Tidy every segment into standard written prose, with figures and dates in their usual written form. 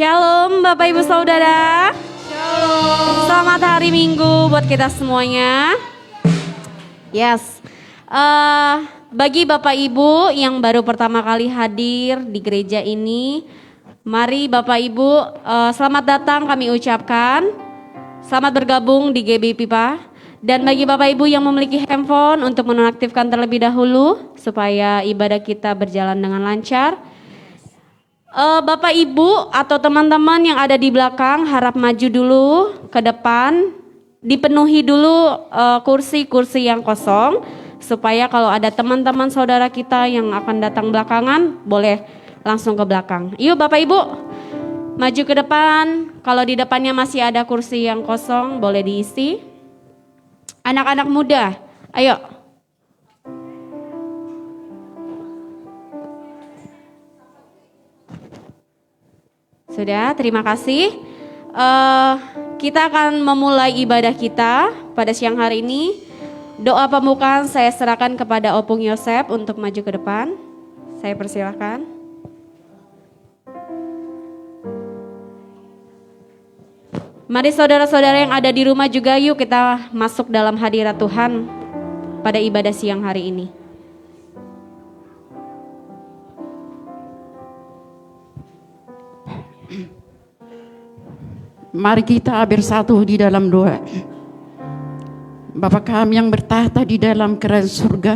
Shalom Bapak Ibu Saudara. Shalom. Selamat hari Minggu buat kita semuanya. Yes. Bagi Bapak Ibu yang baru pertama kali hadir di gereja ini, mari Bapak Ibu selamat datang kami ucapkan. Selamat bergabung di GB Pipa. Dan bagi Bapak Ibu yang memiliki handphone untuk menonaktifkan terlebih dahulu supaya ibadah kita berjalan dengan lancar. Bapak Ibu atau teman-teman yang ada di belakang harap maju dulu ke depan, dipenuhi dulu kursi-kursi yang kosong supaya kalau ada teman-teman saudara kita yang akan datang belakangan boleh langsung ke belakang. Yuk Bapak Ibu maju ke depan, kalau di depannya masih ada kursi yang kosong boleh diisi. Anak-anak muda, ayo. Sudah, terima kasih. Kita akan memulai ibadah kita pada siang hari ini. Doa pembukaan saya serahkan kepada Opung Yosef untuk maju ke depan. Saya persilahkan. Mari saudara-saudara yang ada di rumah juga yuk kita masuk dalam hadirat Tuhan pada ibadah siang hari ini. Mari kita bersatu di dalam doa. Bapa kami yang bertahta di dalam kerajaan surga,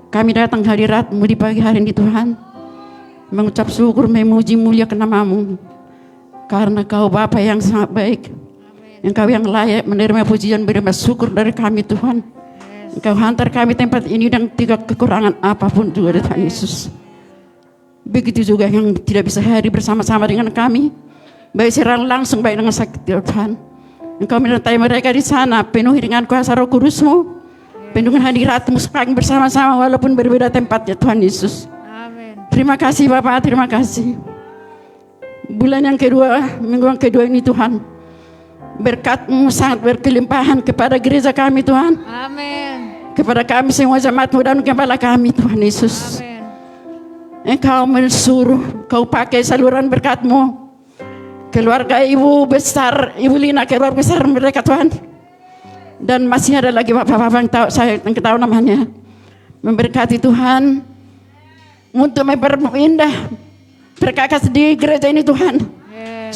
kami datang hadirat-Mu di pagi hari ini Tuhan, mengucap syukur memuji muliakan nama-Mu. Karena Kau Bapa yang sangat baik, Engkau yang layak menerima pujian berima syukur dari kami Tuhan. Engkau hantar kami tempat ini dan tidak kekurangan apapun juga Tuhan Yesus. Begitu juga yang tidak bisa hadir bersama-sama dengan kami, baik secara langsung baik dengan sakit Tuhan. Engkau menyertai mereka di sana, penuhi dengan kuasa Roh Kudus-Mu, penuhi dengan hadirat-Mu sepanjang bersama-sama walaupun berbeda tempat ya Tuhan Yesus. Amin. Terima kasih Bapak, terima kasih. Bulan yang kedua, minggu yang kedua ini Tuhan, berkat-Mu sangat berkelimpahan kepada gereja kami Tuhan. Amin. Kepada kami semua jemaat-Mu dan kepala kami Tuhan Yesus. Amin. Engkau mensuruh, Kau pakai saluran berkat-Mu. Keluarga Ibu besar, Ibu Lina, keluarga besar mereka Tuhan. Dan masih ada lagi bapak-bapak yang tahu, saya yang tahu namanya. Memberkati Tuhan untuk memperindah berkakas di gereja ini Tuhan,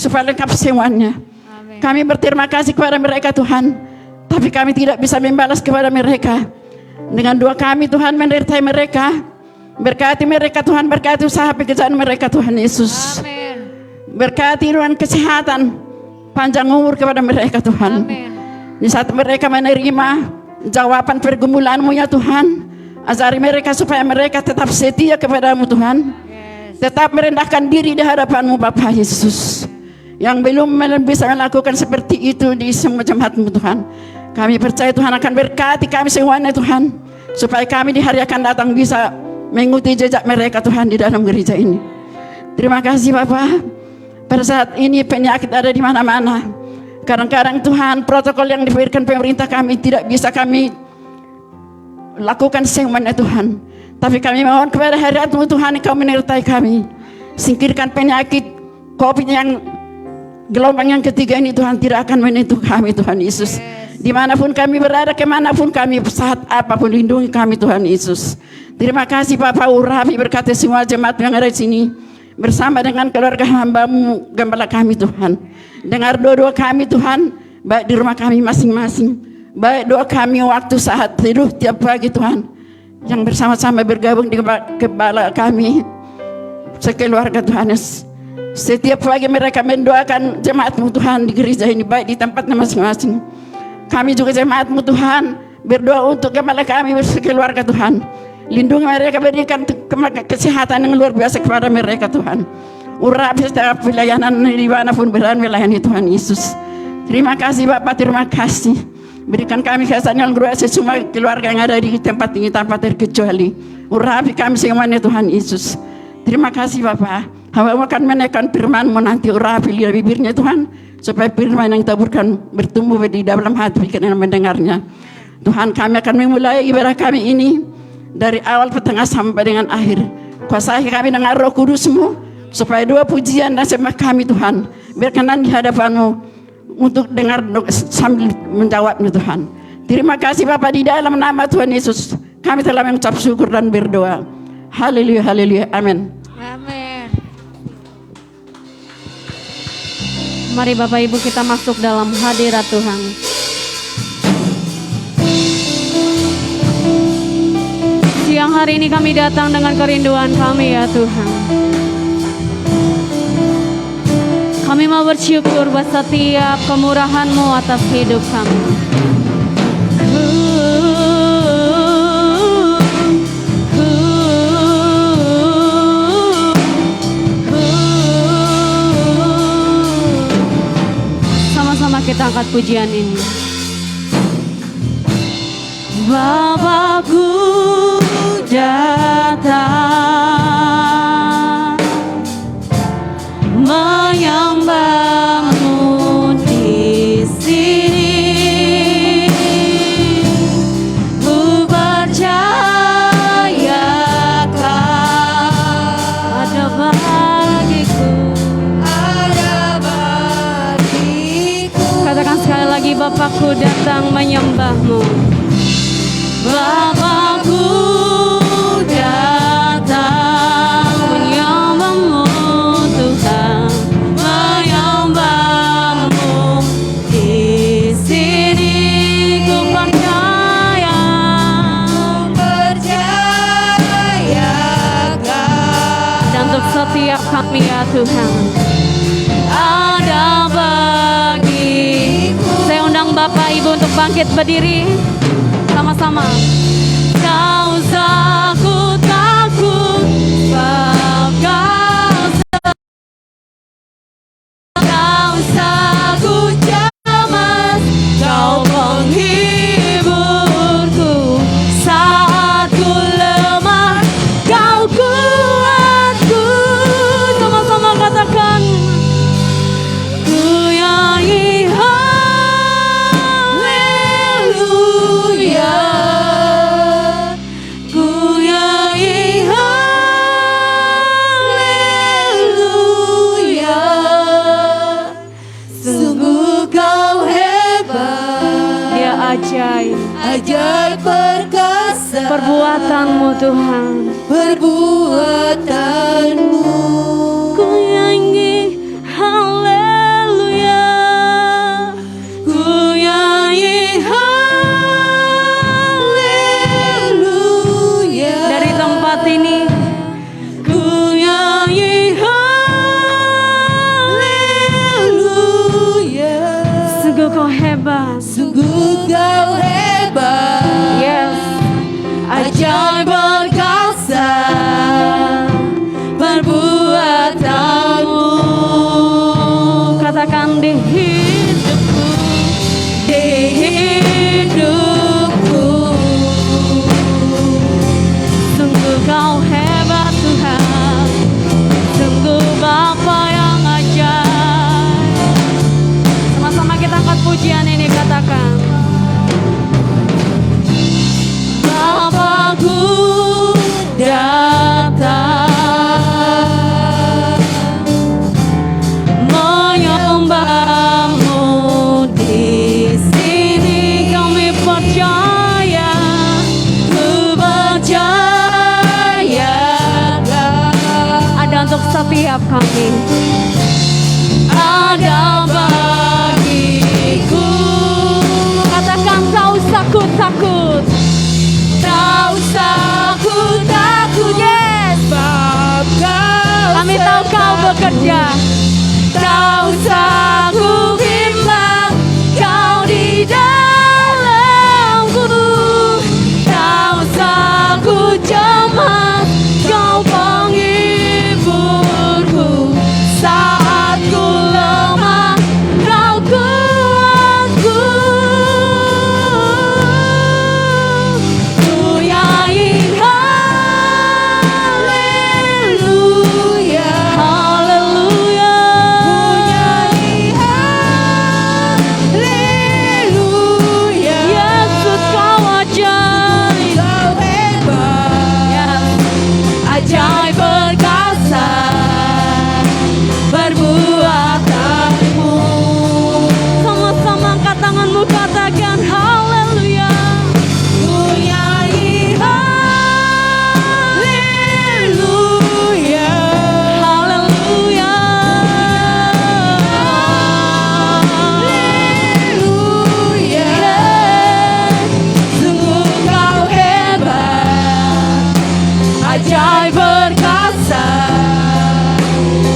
supaya lengkap semuanya. Amin. Kami berterima kasih kepada mereka Tuhan, tapi kami tidak bisa membalas kepada mereka. Dengan doa kami Tuhan menyertai mereka, berkati mereka Tuhan, berkati usaha pekerjaan mereka Tuhan Yesus. Amin. Berkati ruang kesehatan, panjang umur kepada mereka Tuhan. Amin. Di saat mereka menerima jawaban pergumulan-Mu ya Tuhan, ajari mereka supaya mereka tetap setia kepada-Mu Tuhan. Tetap merendahkan diri di hadapan-Mu Bapa Yesus. Yang belum bisa melakukan seperti itu di semua jemaat-Mu Tuhan, kami percaya Tuhan akan berkati kami semuanya Tuhan, supaya kami di hari akan datang bisa mengikuti jejak mereka Tuhan di dalam gereja ini. Terima kasih Bapa. Pada saat ini penyakit ada di mana-mana. Kadang-kadang Tuhan protokol yang diberikan pemerintah kami tidak bisa kami lakukan semuanya Tuhan. Tapi kami mohon kepada hadirat-Mu Tuhan, Engkau menyertai kami. Singkirkan penyakit COVID yang gelombang yang ketiga ini Tuhan tidak akan menyentuh kami Tuhan Yesus. Dimanapun kami berada, kemanapun kami, saat apapun lindungi kami Tuhan Yesus. Terima kasih Bapak Urapi, berkati semua jemaat yang ada di sini. Bersama dengan keluarga hamba-Mu, gembala kami Tuhan. Dengar doa-doa kami Tuhan, baik di rumah kami masing-masing, baik doa kami waktu saat tidur tiap pagi Tuhan, yang bersama-sama bergabung di kepala kami sekeluarga Tuhan. Setiap pagi mereka mendoakan jemaat-Mu Tuhan di gereja ini, baik di tempatnya masing-masing. Kami juga jemaat-Mu Tuhan berdoa untuk kepala kami sekeluarga Tuhan. Lindungi mereka, berikan kesehatan yang luar biasa kepada mereka Tuhan. Urapi setiap pelayanan dimanapun berada melayani Tuhan Yesus. Terima kasih Bapak, terima kasih. Berikan kami kesehatan yang luar biasa semua keluarga yang ada di tempat ini tanpa terkecuali. Urapi kami semuanya Tuhan Yesus. Terima kasih Bapak. Hamba akan menaikkan firman-Mu nanti, urapi lidah bibirnya Tuhan, supaya firman yang taburkan bertumbuh di dalam hati pikiran mendengarnya. Tuhan, kami akan memulai ibadah kami ini dari awal, pertengah sampai dengan akhir. Kuasai kami dengan Roh Kudus-Mu, supaya doa pujian dan sembah kami Tuhan berkenan di hadapan-Mu untuk dengar sambil menjawabnya Tuhan. Terima kasih Bapa, di dalam nama Tuhan Yesus kami telah mengucap syukur dan berdoa. Haleluya, haleluya, amin. Amin. Mari Bapak Ibu kita masuk dalam hadirat Tuhan. Siang hari ini kami datang dengan kerinduan kami ya Tuhan. Kami mau bersyukur buat setiap kemurahan-Mu atas hidup kami. Sama-sama kita angkat pujian ini. Bapakku datang menyembah-Mu di sini. Ku percayakan ada bagiku. Katakan sekali lagi, Bapakku datang menyembah-Mu. Bapakku datang menyembah-Mu Tuhan, menyembah-Mu di sini. Ku percayakan dan untuk setiap kami ya Tuhan ada bagiku. Saya undang Bapak Ibu untuk bangkit berdiri sama-sama. Tak usah ku takut, sebab tak usah ku cemas, Kau penghiburku. Saat ku lemah, Kau kuatku. Sama-sama katakan, ku nyanyi haleluya, ku nyanyi haleluya. Sungguh Kau hebat, Dia ajaib, Ajaib perkasa perbuatan-Mu Tuhan. perbuatan-Mu. Ku nyanyi haleluya, ku nyanyi Haleluya. dari tempat ini. Ku nyanyi Haleluya. sungguh Kau hebat. Sungguh Kau hebat. Yes. Ajaib perkasa perbuatan-Mu. Katakan di hidupku, Di hidupku. sungguh Kau hebat Tuhan, sungguh Bapa yang ajaib. Sama-sama kita angkat pujian ini, katakan, Bapakku datang menyembah-Mu di sini. Kami percaya, ku percayakan ada untuk setiap kami. ada bagiku. Katakan, tak usah ku takut. Tak usah ku takut, Yes. sebab Kau Kami tahu Kau sertaku. bekerja. Tak usah ku bimbang, Kau di dalamku. Tak usah ku cemas, Kau penghiburku. Saat ku lemah, Kau kuatku. Ku nyanyi haleluya. Haleluya. Ku nyanyi haleluya. Yesus, Kau ajaib. Kau hebat. Yes. Ajaib perkasa ajaib perkasa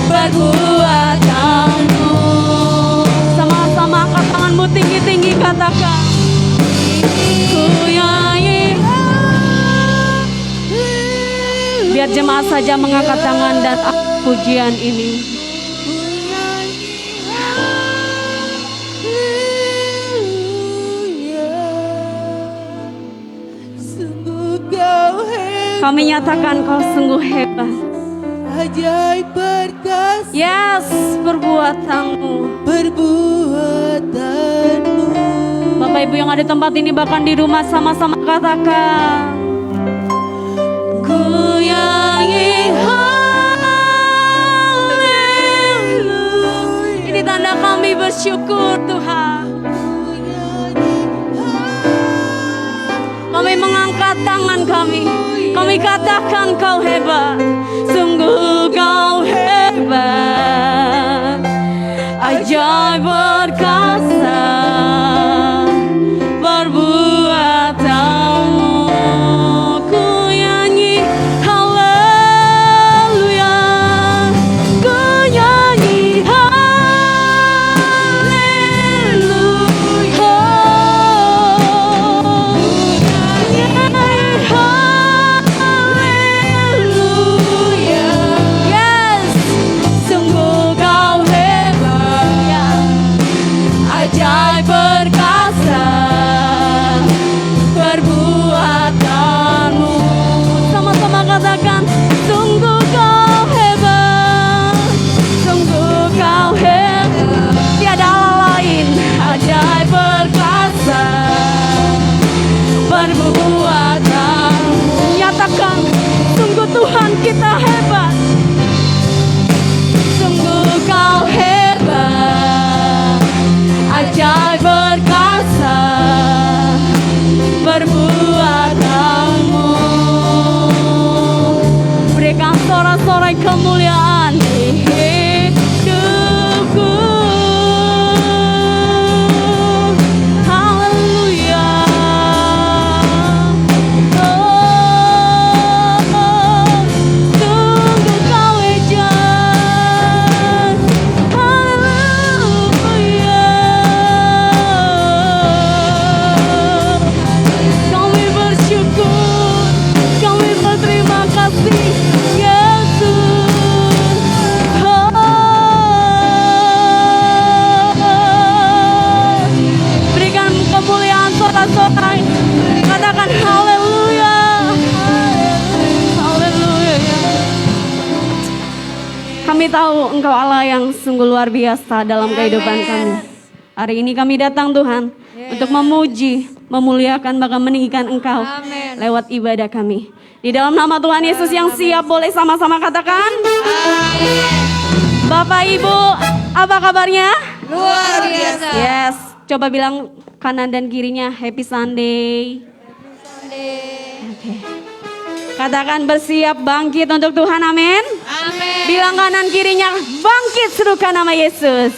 perbuatanmu. Sama-sama angkat tanganmu tinggi-tinggi, katakan. Ku nyanyi Biar jemaat saja mengangkat tangan dan pujian ini. Sungguh kau hebat, Kami nyatakan kau sungguh hebat. ajaib perkasa Yes, perbuatanmu. perbuatanmu. Bapak Ibu yang ada di tempat ini bahkan di rumah sama-sama katakan. Ku nyanyi haleluya. Ini tanda kami bersyukur Tuhan. Ku nyanyi Kami mengangkat tangan kami. Kami katakan kau hebat. Sungguh kau hebat. Ajaib perkasa perbuatanmu. Ku nyanyi haleluya. Ku nyanyi haleluya. haleluya. Yes, sungguh kau hebat. Ajaib perkasa perbuatanmu. Sama-sama katakan, sungguh kau hebat, sungguh kau hebat, tiada Allah lain. Ajaib perkasa perbuatanmu. Nyatakan, sungguh Tuhan kita hebat, Sungguh kau hebat. Ajaib perkasa perbuatanmu. berikan sorak-sorai kemuliaan di hidupku. Haleluya. Sungguh kau hebat. Haleluya. Kami bersyukur, kami berterima kasih, Yesus. Berikan kemuliaan sorak-sorai. Katakan haleluya. Haleluya. Kami tahu Engkau Allah yang sungguh luar biasa dalam kehidupan kami. Hari ini kami datang Tuhan untuk memuji, memuliakan, bahkan meninggikan Engkau lewat ibadah kami. Di dalam nama Tuhan Yesus yang siap, boleh sama-sama katakan. Bapak Ibu, apa kabarnya? Luar biasa. Yes, coba bilang kanan dan kirinya Happy Sunday. Oke. Katakan bersiap bangkit untuk Tuhan, amin. Amin. Bilang kanan kirinya bangkit serukan nama Yesus.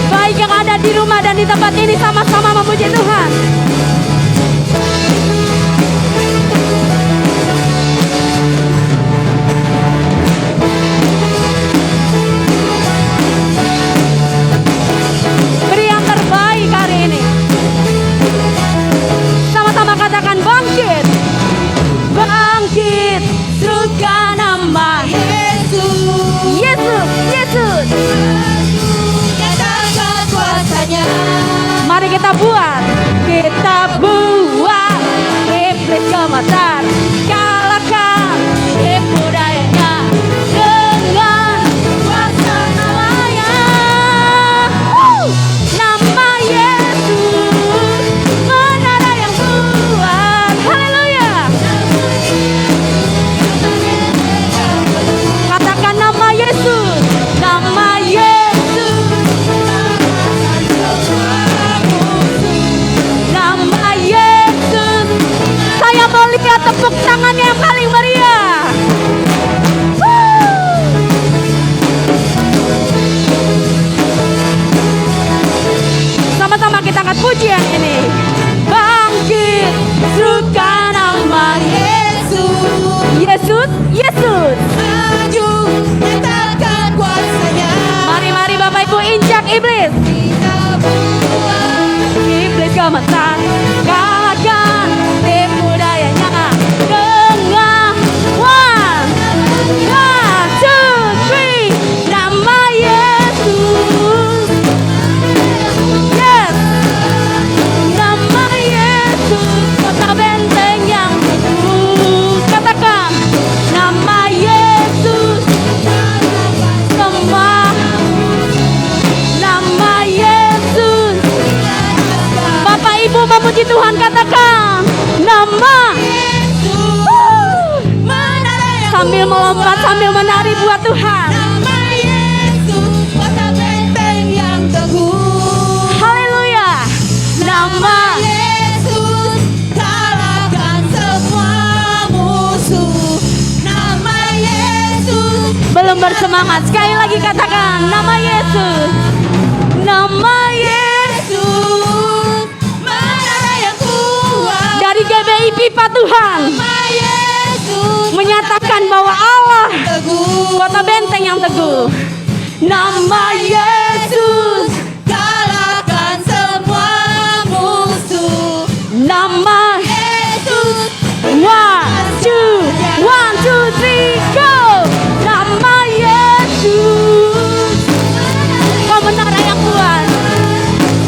Baik yang ada di rumah dan di tempat ini sama-sama memuji Tuhan. Beri yang terbaik hari ini. Sama-sama katakan bangkit. Bangkit serukan nama Yesus. Yesus, Yesus. Nyatakan kuasanya. Mari kita buat iblis gemetar, kalahkan tipu dayanya dengan kuasa namanya. Nama Yesus menara yang kuat. Haleluya. Katakan nama Yesus, nama Yesus. Nama Yesus. Saya mau lihat tepuk tangannya yang paling meriah. Sama-sama kita angkat pujian ini. Bangkit, serukan nama Yesus. sambil melompat, sambil menari buat Tuhan. Nama Yesus, kota benteng yang teguh. Haleluya. Nama Yesus, kalahkan semua musuh. Nama Yesus, belum bersemangat. Sekali lagi katakan nama Yesus. Nama Yesus. menara yang kuat. Dari GBI Pipa Tuhan Nama Yesus, menyatakan bahwa Allah teguh. kota benteng yang teguh. Nama Yesus. Kalahkan semua musuh. Nama Yesus, one, two, three, go. Nama Yesus. Kau menara yang kuat.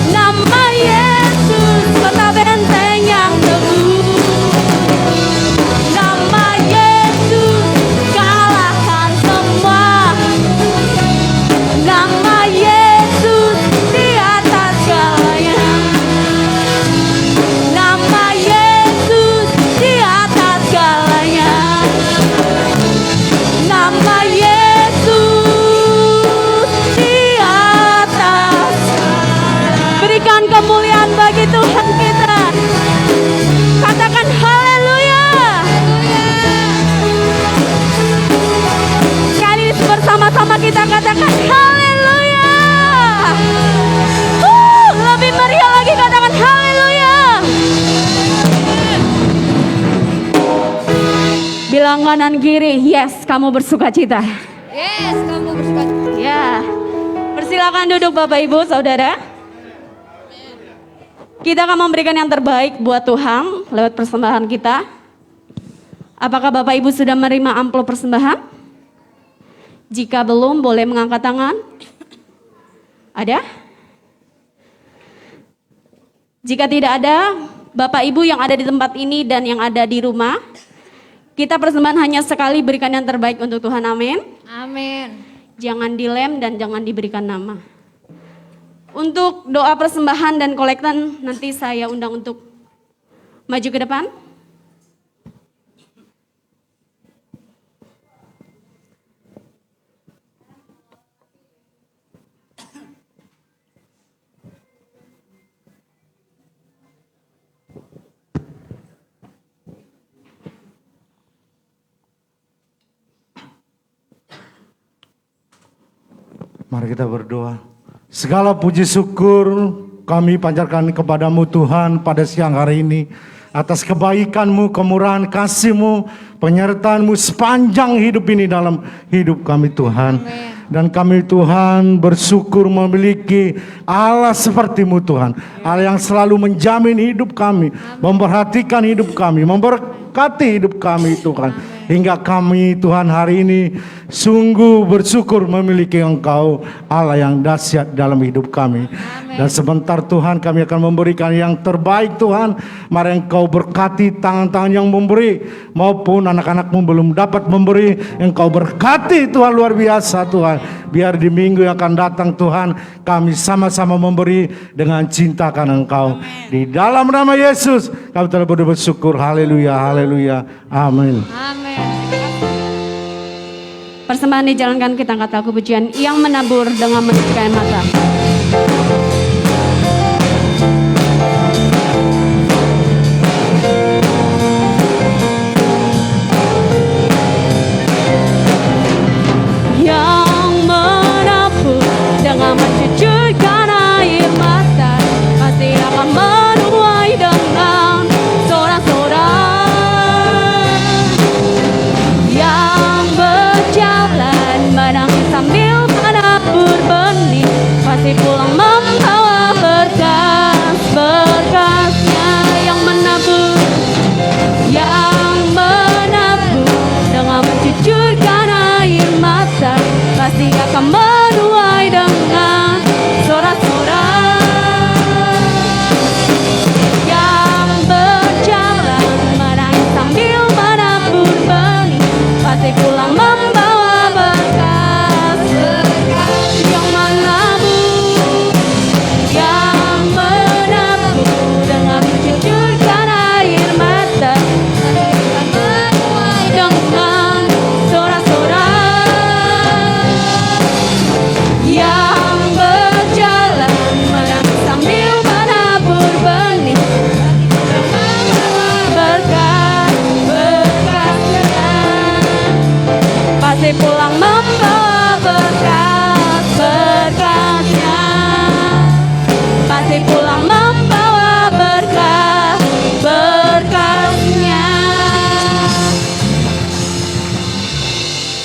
Nama Yesus, kota benteng yang teguh. Nama Yesus, kalahkan semua. Nama Yesus di atas segalanya. Nama Yesus di atas segalanya. Nama Yesus di atas. Berikan kemuliaan bagi Tuhan kita. Katakan haleluya. Sekali bersama-sama kita katakan haleluya. Lebih meriah lagi katakan haleluya. Bilang kanan kiri, yes, kamu bersuka cita. yes, kamu bersuka. Ya, persilakan duduk Bapak Ibu Saudara. Kita akan memberikan yang terbaik buat Tuhan lewat persembahan kita. Apakah Bapak Ibu sudah menerima amplop persembahan? Jika belum, boleh mengangkat tangan. Ada? Jika tidak ada, Bapak Ibu yang ada di tempat ini dan yang ada di rumah, kita persembahan hanya sekali, berikan yang terbaik untuk Tuhan, amin. Amin. Jangan dilem dan jangan diberikan nama. Untuk doa persembahan dan kolektan nanti saya undang untuk maju ke depan. Mari kita berdoa. Segala puji syukur kami panjatkan kepadamu Tuhan pada siang hari ini. Atas kebaikan-Mu, kemurahan kasih-Mu, penyertaan-Mu sepanjang hidup ini dalam hidup kami Tuhan. Dan kami Tuhan bersyukur memiliki Allah seperti-Mu Tuhan. Allah yang selalu menjamin hidup kami, memperhatikan hidup kami, memberkati hidup kami Tuhan. Hingga kami Tuhan hari ini sungguh bersyukur memiliki Engkau Allah yang dahsyat dalam hidup kami. Dan sebentar Tuhan kami akan memberikan yang terbaik Tuhan. Mari Engkau berkati tangan-tangan yang memberi maupun anak-anak-Mu belum dapat memberi. Engkau berkati Tuhan luar biasa Tuhan. Biar di minggu yang akan datang Tuhan kami sama-sama memberi dengan cinta karena Engkau. Di dalam nama Yesus kami telah bersyukur. Haleluya, haleluya, amin. Amin. Persembahan dijalankan kita angkat lagu pujian yang menabur dengan menundukkan mata. Yang menabur dengan mencucurkan air mata pasti akan menuai dengan sorak-sorak. Yang berjalan menangis sambil menabur benih pasti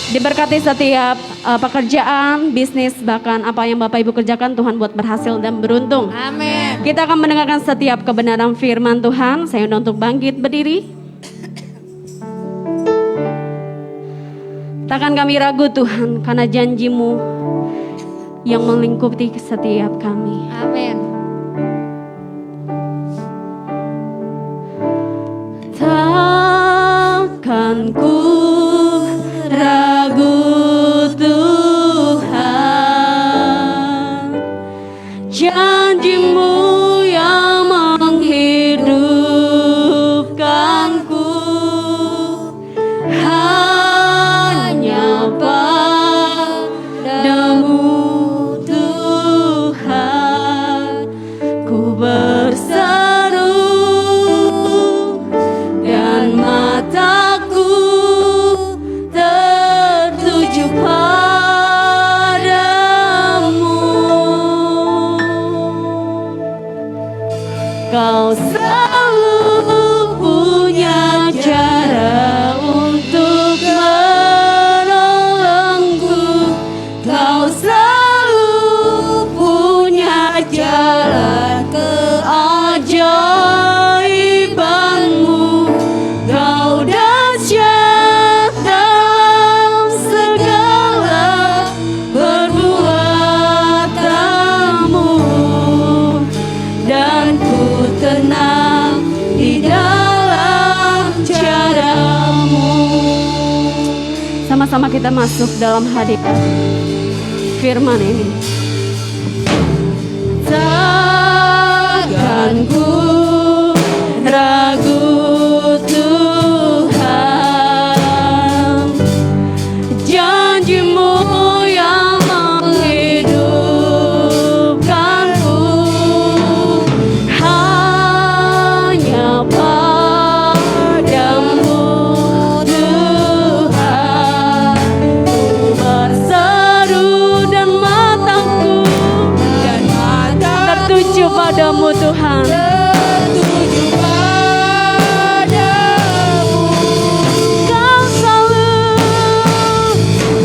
Diberkati setiap pekerjaan, bisnis, bahkan apa yang Bapak Ibu kerjakan Tuhan buat berhasil dan beruntung. Amin. Kita akan mendengarkan setiap kebenaran firman Tuhan. Saya undang untuk bangkit berdiri. Takkan kami ragu Tuhan karena janji-Mu yang melingkupi setiap kami. Amin. Takkan ku ragu Tuhan, janji-Mu yang menghidupkanku, hanya padamu Tuhan ku berseru dan mataku tertuju padamu. Kau selalu punya cara untuk menolongku. Kau selalu punya jalan keajaibanmu. Kau dahsyat dalam segala perbuatanmu, dan ku tenang di dalam caramu. Sama-sama kita masuk dalam hadirat firman ini. Takkan ku ragu Tuhan, janji-Mu yang menghidupkanku, hanya padamu Tuhan ku berseru dan mataku tertuju padamu Tuhan. Tertuju padamu.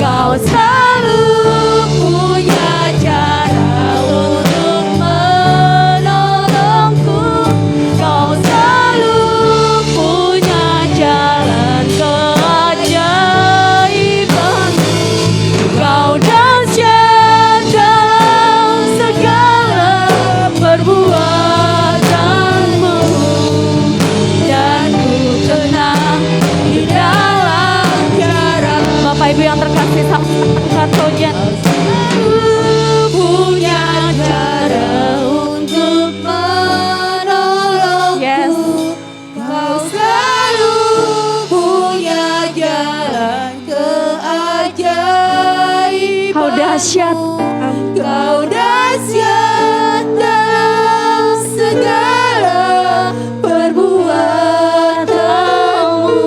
Kau selalu punya cara untuk menolongku. Kau selalu punya jalan keajaiban. Kau dahsyat dalam segala perbuatanmu, dan ku tenang di dalam cara. Bapak Ibu yang terkasih, sama-sama Tojan punya cara untuk menolongku. Yes. Kau selalu punya jalan keajaiban. Kau dahsyat. Kau dahsyat dalam segala perbuatanmu,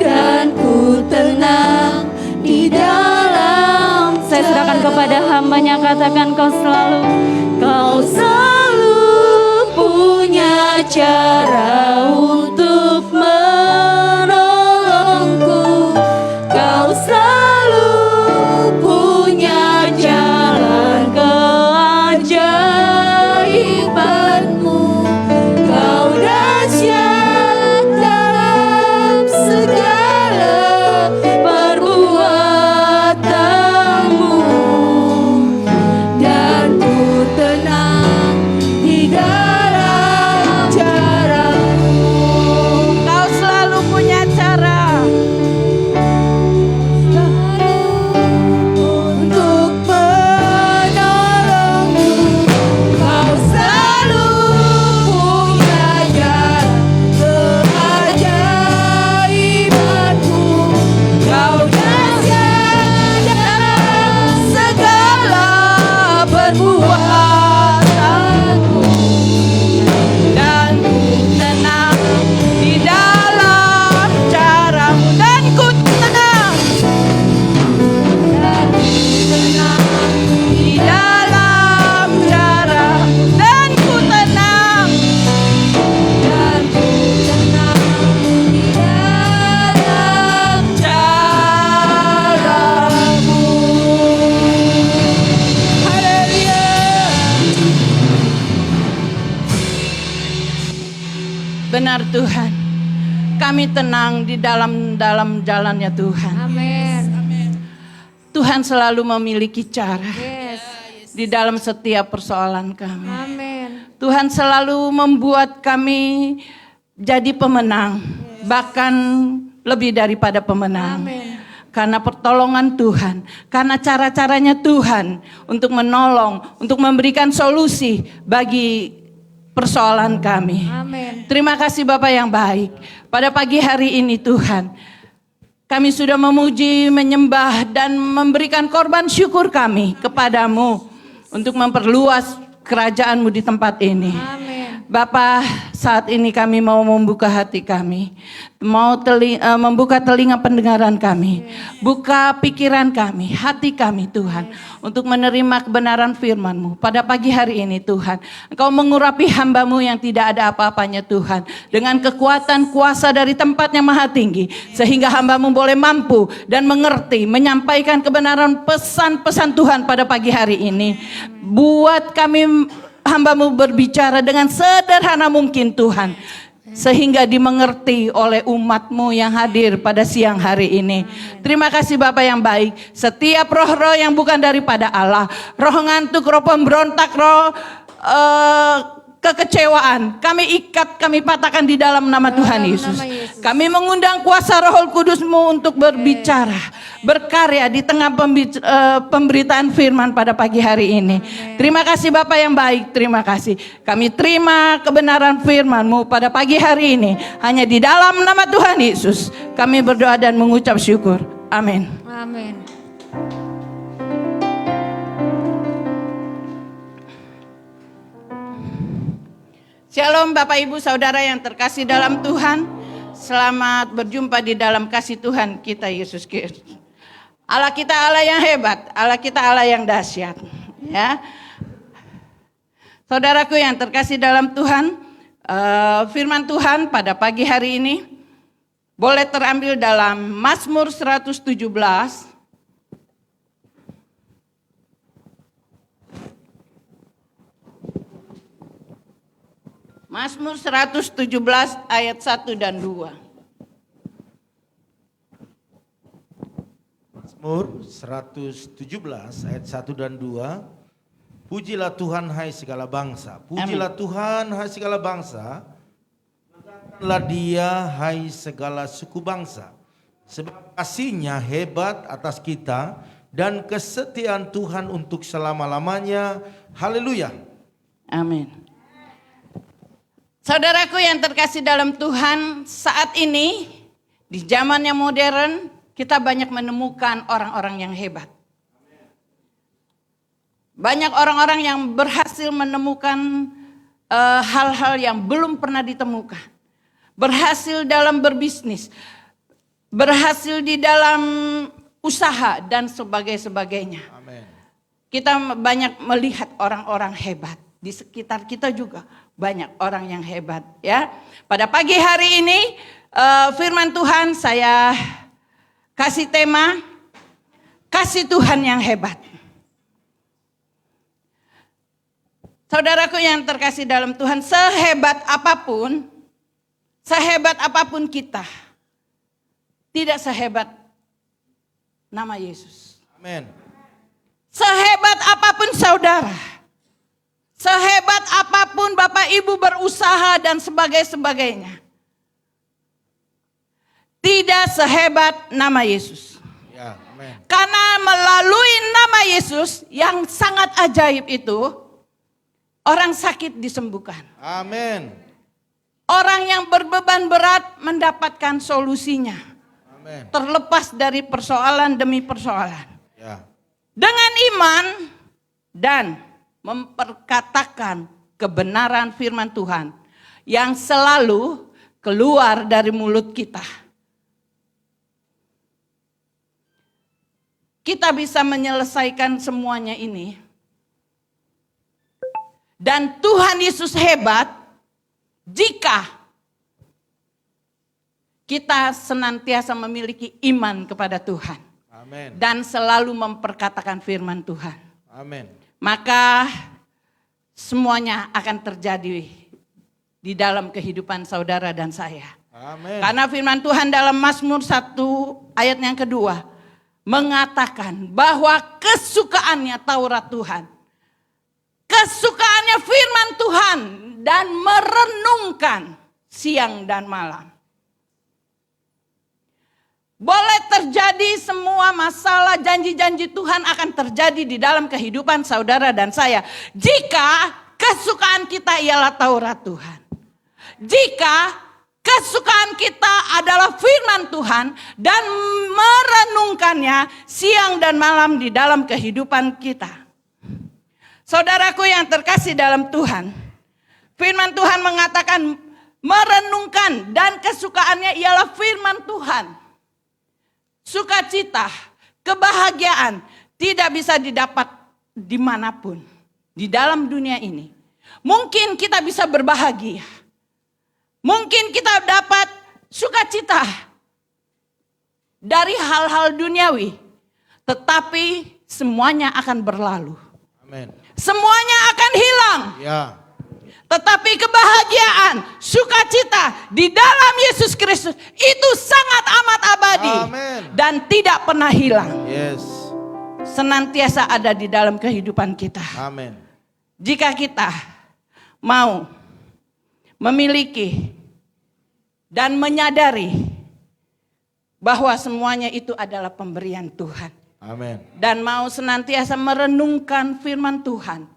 dan ku tenang di dalam. Saya serahkan kepada hamba-Nya, katakan kau selalu punya cara untuk menolongku. Kau selalu punya jalan keajaibanmu. Kau dahsyat dalam segala perbuatanmu, dan ku tenang di dalam cara. benar Tuhan. Kami tenang di dalam jalannya Tuhan. Amin. Tuhan selalu memiliki cara Yes. di dalam setiap persoalan kami. Amin. Tuhan selalu membuat kami jadi pemenang, bahkan lebih daripada pemenang. Amin. Karena pertolongan Tuhan, karena cara-caranya Tuhan untuk menolong, untuk memberikan solusi bagi persoalan kami. Amin. Terima kasih Bapak yang baik. Pada pagi hari ini Tuhan, kami sudah memuji, menyembah, dan memberikan korban syukur kami kepadamu untuk memperluas kerajaan-Mu di tempat ini. Amin. Bapak, saat ini kami mau membuka hati kami, mau membuka telinga pendengaran kami, buka pikiran kami, hati kami Tuhan, untuk menerima kebenaran firman-Mu. Pada pagi hari ini Tuhan, Engkau mengurapi hamba-Mu yang tidak ada apa-apanya Tuhan, dengan kekuatan kuasa dari tempat yang maha tinggi, sehingga hamba-Mu boleh mampu dan mengerti, menyampaikan kebenaran pesan-pesan Tuhan pada pagi hari ini. Buat kami hamba-Mu berbicara dengan sederhana mungkin Tuhan, sehingga dimengerti oleh umat-Mu yang hadir pada siang hari ini. Terima kasih Bapak yang baik. Setiap roh-roh yang bukan daripada Allah, roh ngantuk, roh pemberontak, roh kekecewaan, kami ikat, kami patahkan di dalam nama Tuhan Yesus. Kami mengundang kuasa Roh Kudus-Mu untuk berbicara, berkarya di tengah pemberitaan firman pada pagi hari ini. Terima kasih Bapak yang baik, terima kasih. Kami terima kebenaran firman-Mu pada pagi hari ini. Hanya di dalam nama Tuhan Yesus kami berdoa dan mengucap syukur. Amin. Amin. Shalom Bapak Ibu Saudara yang terkasih dalam Tuhan. Selamat berjumpa di dalam kasih Tuhan kita Yesus Kristus. Allah kita Allah yang hebat, Allah kita Allah yang dahsyat. Ya, saudaraku yang terkasih dalam Tuhan, firman Tuhan pada pagi hari ini boleh terambil dalam Mazmur 117. Mazmur 117 ayat 1 dan 2. Mazmur 117 ayat 1 dan 2. Pujilah Tuhan hai segala bangsa. Pujilah Tuhan hai segala bangsa. Pujilah Dia hai segala suku bangsa. Sebab kasih-Nya hebat atas kita dan kesetiaan Tuhan untuk selama-lamanya. Haleluya. Amin. Saudaraku yang terkasih dalam Tuhan, saat ini di zaman yang modern kita banyak menemukan orang-orang yang hebat. Banyak orang-orang yang berhasil menemukan hal-hal yang belum pernah ditemukan. Berhasil dalam berbisnis, berhasil di dalam usaha dan sebagainya. Amin. Kita banyak melihat orang-orang hebat. Di sekitar kita juga banyak orang yang hebat ya. Pada pagi hari ini firman Tuhan saya kasih tema kasih Tuhan yang hebat. Saudaraku yang terkasih dalam Tuhan, sehebat apapun kita, tidak sehebat nama Yesus. Amin. Sehebat apapun saudara, sehebat apapun Bapak Ibu berusaha dan sebagainya, tidak sehebat nama Yesus. Ya, amin. Karena melalui nama Yesus yang sangat ajaib itu, orang sakit disembuhkan. Amin. Orang yang berbeban berat mendapatkan solusinya. Amin. Terlepas dari persoalan demi persoalan. Ya. Dengan iman dan memperkatakan kebenaran firman Tuhan yang selalu keluar dari mulut kita. Kita bisa menyelesaikan semuanya ini. Dan Tuhan Yesus hebat jika kita senantiasa memiliki iman kepada Tuhan. Amin. Dan selalu memperkatakan firman Tuhan. Amin. Maka semuanya akan terjadi di dalam kehidupan saudara dan saya. Amin. Karena firman Tuhan dalam Mazmur 1 ayat yang kedua mengatakan bahwa kesukaannya Taurat Tuhan. Kesukaannya firman Tuhan dan merenungkan siang dan malam. Boleh terjadi semua masalah janji-janji Tuhan akan terjadi di dalam kehidupan saudara dan saya. Jika kesukaan kita ialah Taurat Tuhan. Jika kesukaan kita adalah firman Tuhan dan merenungkannya siang dan malam di dalam kehidupan kita. Saudaraku yang terkasih dalam Tuhan, firman Tuhan mengatakan merenungkan dan kesukaannya ialah firman Tuhan. Sukacita, kebahagiaan tidak bisa didapat dimanapun di dalam dunia ini. Mungkin kita bisa berbahagia. Mungkin kita dapat sukacita dari hal-hal duniawi. Tetapi semuanya akan berlalu. Amin. Semuanya akan hilang. Ya. Tetapi kebahagiaan, sukacita di dalam Yesus Kristus itu sangat amat abadi. Amin. Dan tidak pernah hilang. Yes. Senantiasa ada di dalam kehidupan kita. Amin. Jika kita mau memiliki dan menyadari bahwa semuanya itu adalah pemberian Tuhan. Amin. Dan mau senantiasa merenungkan firman Tuhan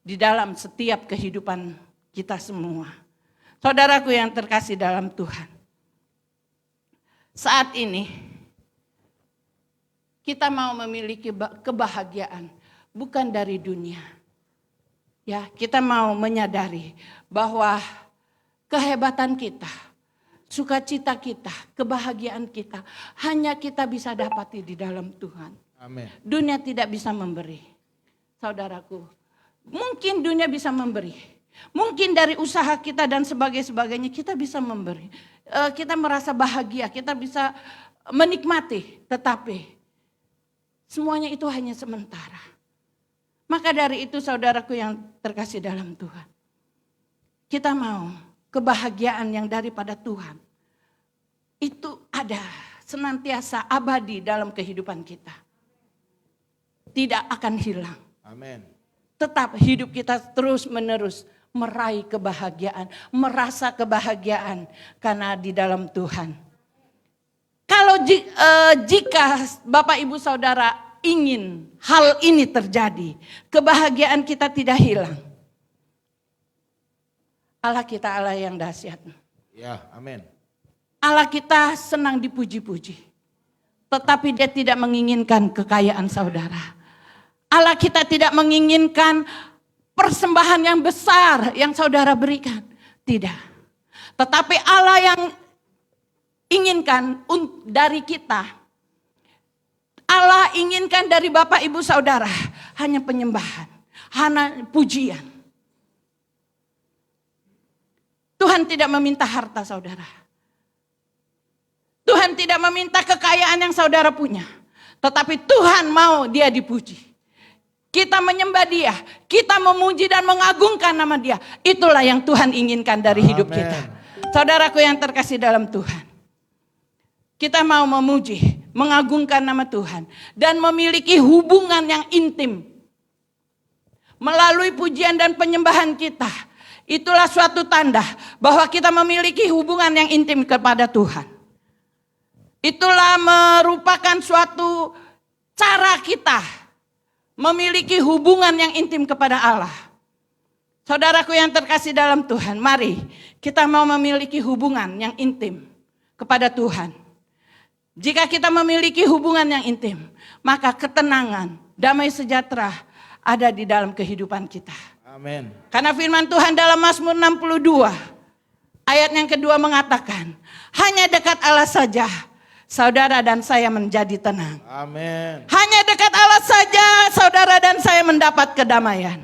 di dalam setiap kehidupan kita semua. Saudaraku yang terkasih dalam Tuhan. Saat ini kita mau memiliki kebahagiaan bukan dari dunia. Ya, kita mau menyadari bahwa kehebatan kita, sukacita kita, kebahagiaan kita hanya kita bisa dapati di dalam Tuhan. Amin. Dunia tidak bisa memberi. Saudaraku, mungkin dunia bisa memberi. Mungkin dari usaha kita dan sebagainya kita bisa memberi. Kita merasa bahagia, kita bisa menikmati. Tetapi semuanya itu hanya sementara. Maka dari itu saudaraku yang terkasih dalam Tuhan. Kita mau kebahagiaan yang daripada Tuhan. Itu ada senantiasa abadi dalam kehidupan kita. Tidak akan hilang. Amin. Tetap hidup kita terus menerus meraih kebahagiaan. Merasa kebahagiaan karena di dalam Tuhan. Kalau jika Bapak Ibu Saudara ingin hal ini terjadi, kebahagiaan kita tidak hilang. Allah kita Allah yang dahsyat. Ya, amin. Allah kita senang dipuji-puji. Tetapi dia tidak menginginkan kekayaan saudara. Allah kita tidak menginginkan persembahan yang besar yang saudara berikan. Tidak. Tetapi Allah yang inginkan dari kita. Allah inginkan dari Bapak Ibu Saudara hanya penyembahan, hanya pujian. Tuhan tidak meminta harta saudara. Tuhan tidak meminta kekayaan yang saudara punya. Tetapi Tuhan mau dia dipuji. Kita menyembah dia, kita memuji dan mengagungkan nama dia. Itulah yang Tuhan inginkan dari hidup Amen. kita. Saudaraku yang terkasih dalam Tuhan. Kita mau memuji, mengagungkan nama Tuhan. Dan memiliki hubungan yang intim. Melalui pujian dan penyembahan kita. Itulah suatu tanda bahwa kita memiliki hubungan yang intim kepada Tuhan. Itulah merupakan suatu cara kita memiliki hubungan yang intim kepada Allah. Saudaraku yang terkasih dalam Tuhan, mari kita mau memiliki hubungan yang intim kepada Tuhan. Jika kita memiliki hubungan yang intim, maka ketenangan, damai sejahtera ada di dalam kehidupan kita. Amin. Karena firman Tuhan dalam Mazmur 62 ayat yang kedua mengatakan, hanya dekat Allah saja saudara dan saya menjadi tenang. Amin. Hanya dekat Allah saja saudara dan saya mendapat kedamaian.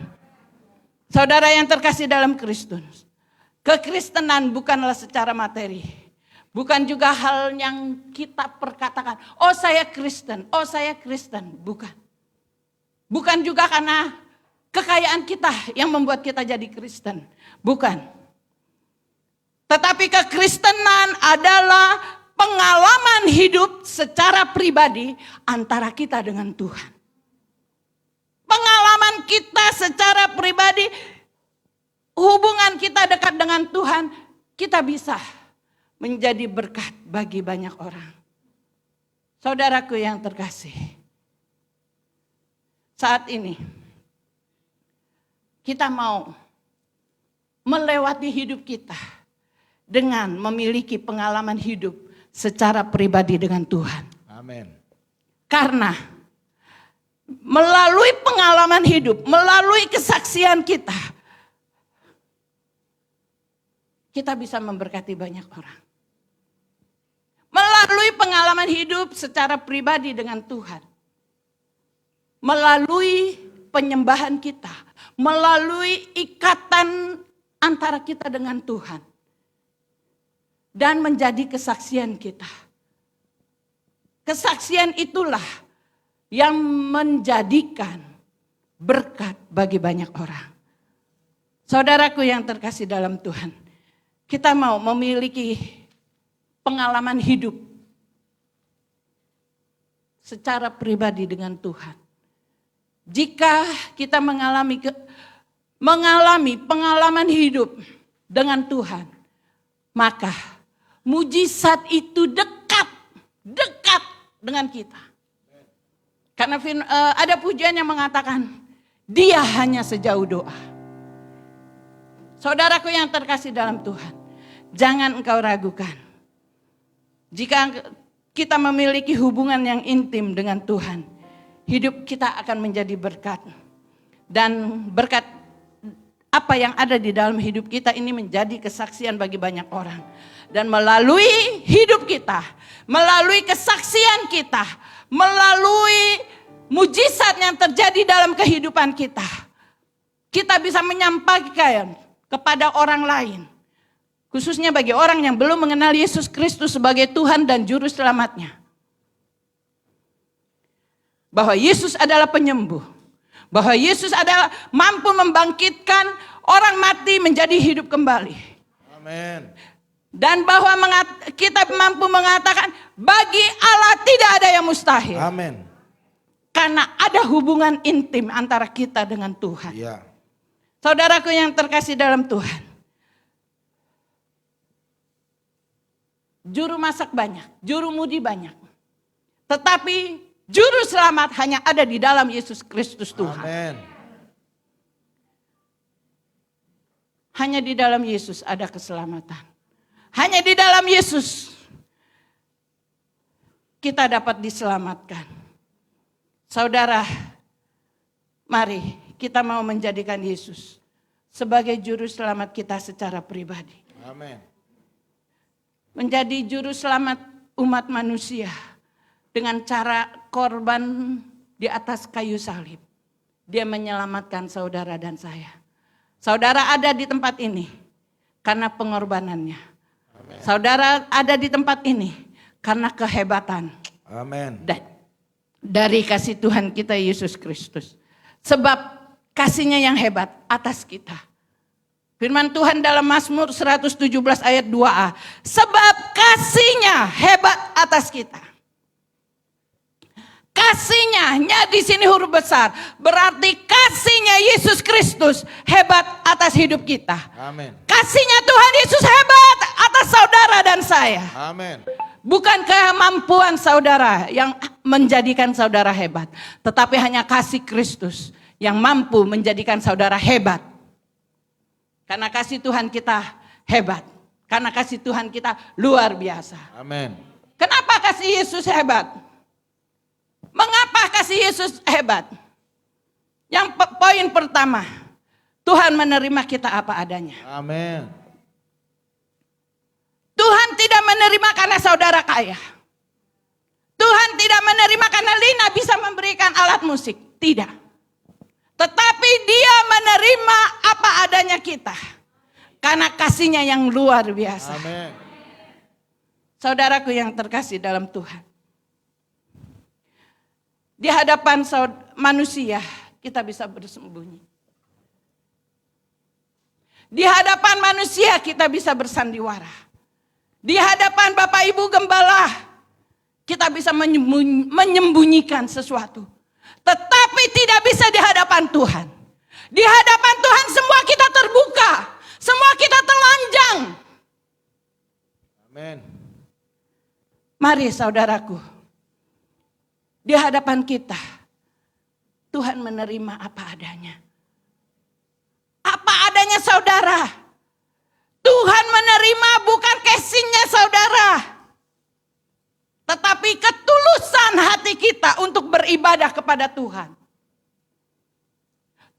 Saudara yang terkasih dalam Kristus, kekristenan bukanlah secara materi. Bukan juga hal yang kita perkatakan, oh saya Kristen, oh saya Kristen. Bukan. Bukan juga karena kekayaan kita yang membuat kita jadi Kristen. Bukan. Tetapi kekristenan adalah pengalaman hidup secara pribadi antara kita dengan Tuhan. Pengalaman kita secara pribadi, hubungan kita dekat dengan Tuhan, kita bisa menjadi berkat bagi banyak orang. Saudaraku yang terkasih, saat ini kita mau melewati hidup kita dengan memiliki pengalaman hidup secara pribadi dengan Tuhan. Amin. Karena melalui pengalaman hidup, melalui kesaksian kita, kita bisa memberkati banyak orang. Melalui pengalaman hidup secara pribadi dengan Tuhan. Melalui penyembahan kita. Melalui ikatan antara kita dengan Tuhan. Dan menjadi kesaksian kita. Kesaksian itulah yang menjadikan berkat bagi banyak orang. Saudaraku yang terkasih dalam Tuhan, kita mau memiliki pengalaman hidup secara pribadi dengan Tuhan. Jika kita mengalami pengalaman hidup dengan Tuhan, maka mujizat itu dekat dengan kita. Karena ada pujian yang mengatakan, dia hanya sejauh doa. Saudaraku yang terkasih dalam Tuhan, jangan engkau ragukan. Jika kita memiliki hubungan yang intim dengan Tuhan, hidup kita akan menjadi berkat. Dan berkat apa yang ada di dalam hidup kita ini menjadi kesaksian bagi banyak orang. Dan melalui hidup kita, melalui kesaksian kita, melalui mujizat yang terjadi dalam kehidupan kita, kita bisa menyampaikan kepada orang lain. Khususnya bagi orang yang belum mengenal Yesus Kristus sebagai Tuhan dan Juru Selamatnya. Bahwa Yesus adalah penyembuh. Bahwa Yesus adalah mampu membangkitkan orang mati menjadi hidup kembali. Amin. Dan bahwa kita mampu mengatakan bagi Allah tidak ada yang mustahil. Amin. Karena ada hubungan intim antara kita dengan Tuhan. Ya. Saudaraku yang terkasih dalam Tuhan. Juru masak banyak, juru mudi banyak. Tetapi juru selamat hanya ada di dalam Yesus Kristus Tuhan. Amin. Hanya di dalam Yesus ada keselamatan. Hanya di dalam Yesus kita dapat diselamatkan. Saudara, mari kita mau menjadikan Yesus sebagai juru selamat kita secara pribadi. Amin. Menjadi juru selamat umat manusia dengan cara korban di atas kayu salib. Dia menyelamatkan saudara dan saya. Saudara ada di tempat ini karena pengorbanannya. Amin. Saudara ada di tempat ini karena kehebatan. Amin. Dari kasih Tuhan kita Yesus Kristus. Sebab kasihnya yang hebat atas kita. Firman Tuhan dalam Mazmur 117 ayat 2a. Sebab kasihnya hebat atas kita. Kasihnya di sini huruf besar. Berarti kasihnya Yesus Kristus hebat atas hidup kita. Amin. Kasihnya Tuhan Yesus hebat atas saudara dan saya. Amin. Bukan kemampuan saudara yang menjadikan saudara hebat. Tetapi hanya kasih Kristus yang mampu menjadikan saudara hebat. Karena kasih Tuhan kita hebat. Karena kasih Tuhan kita luar biasa. Amin. Kenapa kasih Yesus hebat? Mengapa kasih Yesus hebat? Yang poin pertama, Tuhan menerima kita apa adanya. Amin. Tuhan tidak menerima karena saudara kaya. Tuhan tidak menerima karena Lina bisa memberikan alat musik. Tidak. Tetapi dia menerima apa adanya kita. Karena kasihnya yang luar biasa. Amin. Saudaraku yang terkasih dalam Tuhan. Di hadapan manusia kita bisa bersembunyi. Di hadapan manusia kita bisa bersandiwara. Di hadapan Bapak Ibu Gembala kita bisa menyembunyikan sesuatu. Tetapi tidak bisa di hadapan Tuhan. Di hadapan Tuhan semua kita terbuka. Semua kita telanjang. Amin. Mari saudaraku, di hadapan kita Tuhan menerima apa adanya. Apa adanya saudara. Tuhan menerima bukan casingnya saudara. Tetapi ketulusan hati kita untuk beribadah kepada Tuhan.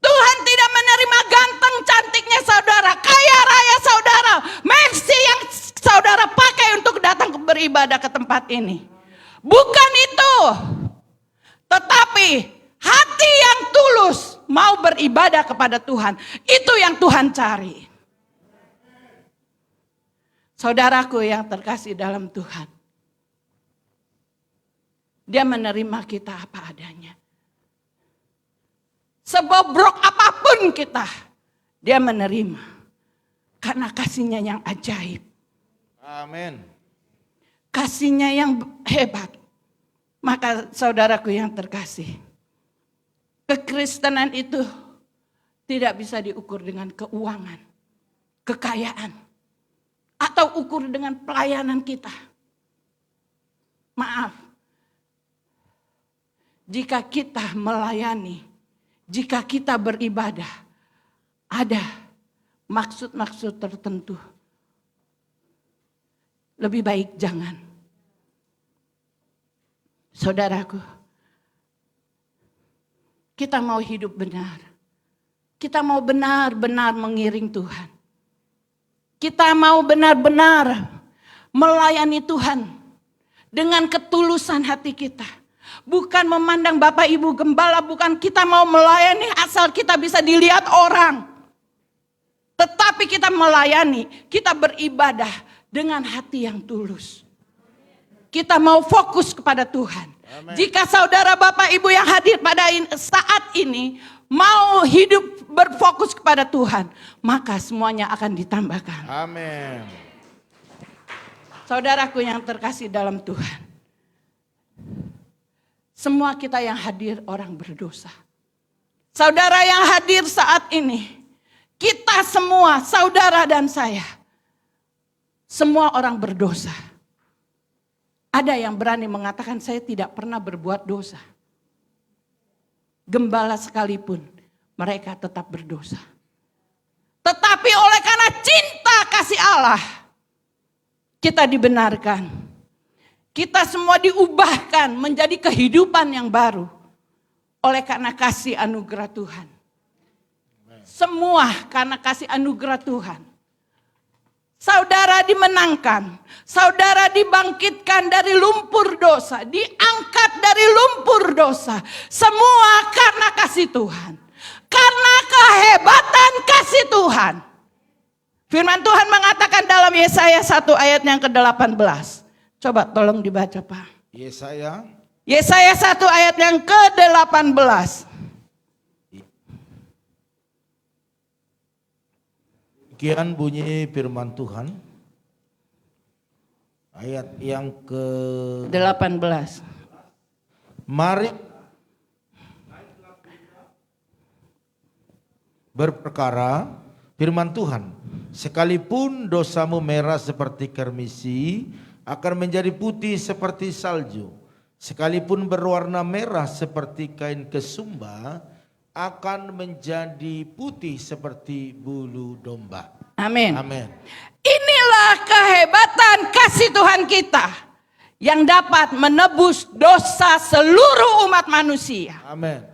Tuhan tidak menerima ganteng cantiknya saudara, kaya raya saudara, mercy yang saudara pakai untuk datang beribadah ke tempat ini. Bukan itu. Tetapi hati yang tulus mau beribadah kepada Tuhan. Itu yang Tuhan cari. Saudaraku yang terkasih dalam Tuhan. Dia menerima kita apa adanya. Sebobrok apapun kita, dia menerima. Karena kasihnya yang ajaib. Amin. Kasihnya yang hebat. Maka saudaraku yang terkasih, kekristenan itu tidak bisa diukur dengan keuangan, kekayaan, atau ukur dengan pelayanan kita. Maaf, jika kita melayani, jika kita beribadah, ada maksud-maksud tertentu. Lebih baik jangan. Saudaraku, kita mau hidup benar. Kita mau benar-benar mengiring Tuhan. Kita mau benar-benar melayani Tuhan dengan ketulusan hati kita. Bukan memandang Bapak Ibu Gembala, bukan kita mau melayani asal kita bisa dilihat orang. Tetapi kita melayani, kita beribadah dengan hati yang tulus. Kita mau fokus kepada Tuhan. Amen. Jika saudara Bapak Ibu yang hadir pada saat ini mau hidup berfokus kepada Tuhan, maka semuanya akan ditambahkan. Amin. Saudaraku yang terkasih dalam Tuhan, semua kita yang hadir orang berdosa. Saudara yang hadir saat ini, kita semua, saudara dan saya, semua orang berdosa. Ada yang berani mengatakan saya tidak pernah berbuat dosa. Gembala sekalipun mereka tetap berdosa. Tetapi oleh karena cinta kasih Allah, kita dibenarkan. Kita semua diubahkan menjadi kehidupan yang baru. Oleh karena kasih anugerah Tuhan. Semua karena kasih anugerah Tuhan. Saudara dimenangkan, saudara dibangkitkan dari lumpur dosa, diangkat dari lumpur dosa. Semua karena kasih Tuhan, karena kehebatan kasih Tuhan. Firman Tuhan mengatakan dalam Yesaya 1 ayat yang ke-18. Coba tolong dibaca Pak. Yesaya Yesaya 1 ayat yang ke-18. Demikian bunyi firman Tuhan. Ayat yang ke-18. Mari berperkara firman Tuhan. Sekalipun dosamu merah seperti kermisi, akan menjadi putih seperti salju. Sekalipun berwarna merah seperti kain kesumba, akan menjadi putih seperti bulu domba. Amin. Amin. Inilah kehebatan kasih Tuhan kita yang dapat menebus dosa seluruh umat manusia. Amin.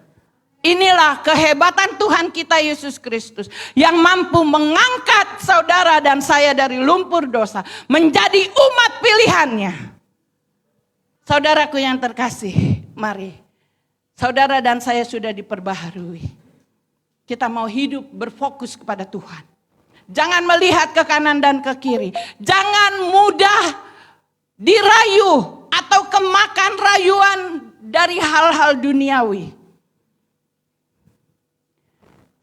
Inilah kehebatan Tuhan kita Yesus Kristus yang mampu mengangkat saudara dan saya dari lumpur dosa menjadi umat pilihannya. Saudaraku yang terkasih, mari. Saudara dan saya sudah diperbaharui. Kita mau hidup berfokus kepada Tuhan. Jangan melihat ke kanan dan ke kiri. Jangan mudah dirayu atau kemakan rayuan dari hal-hal duniawi.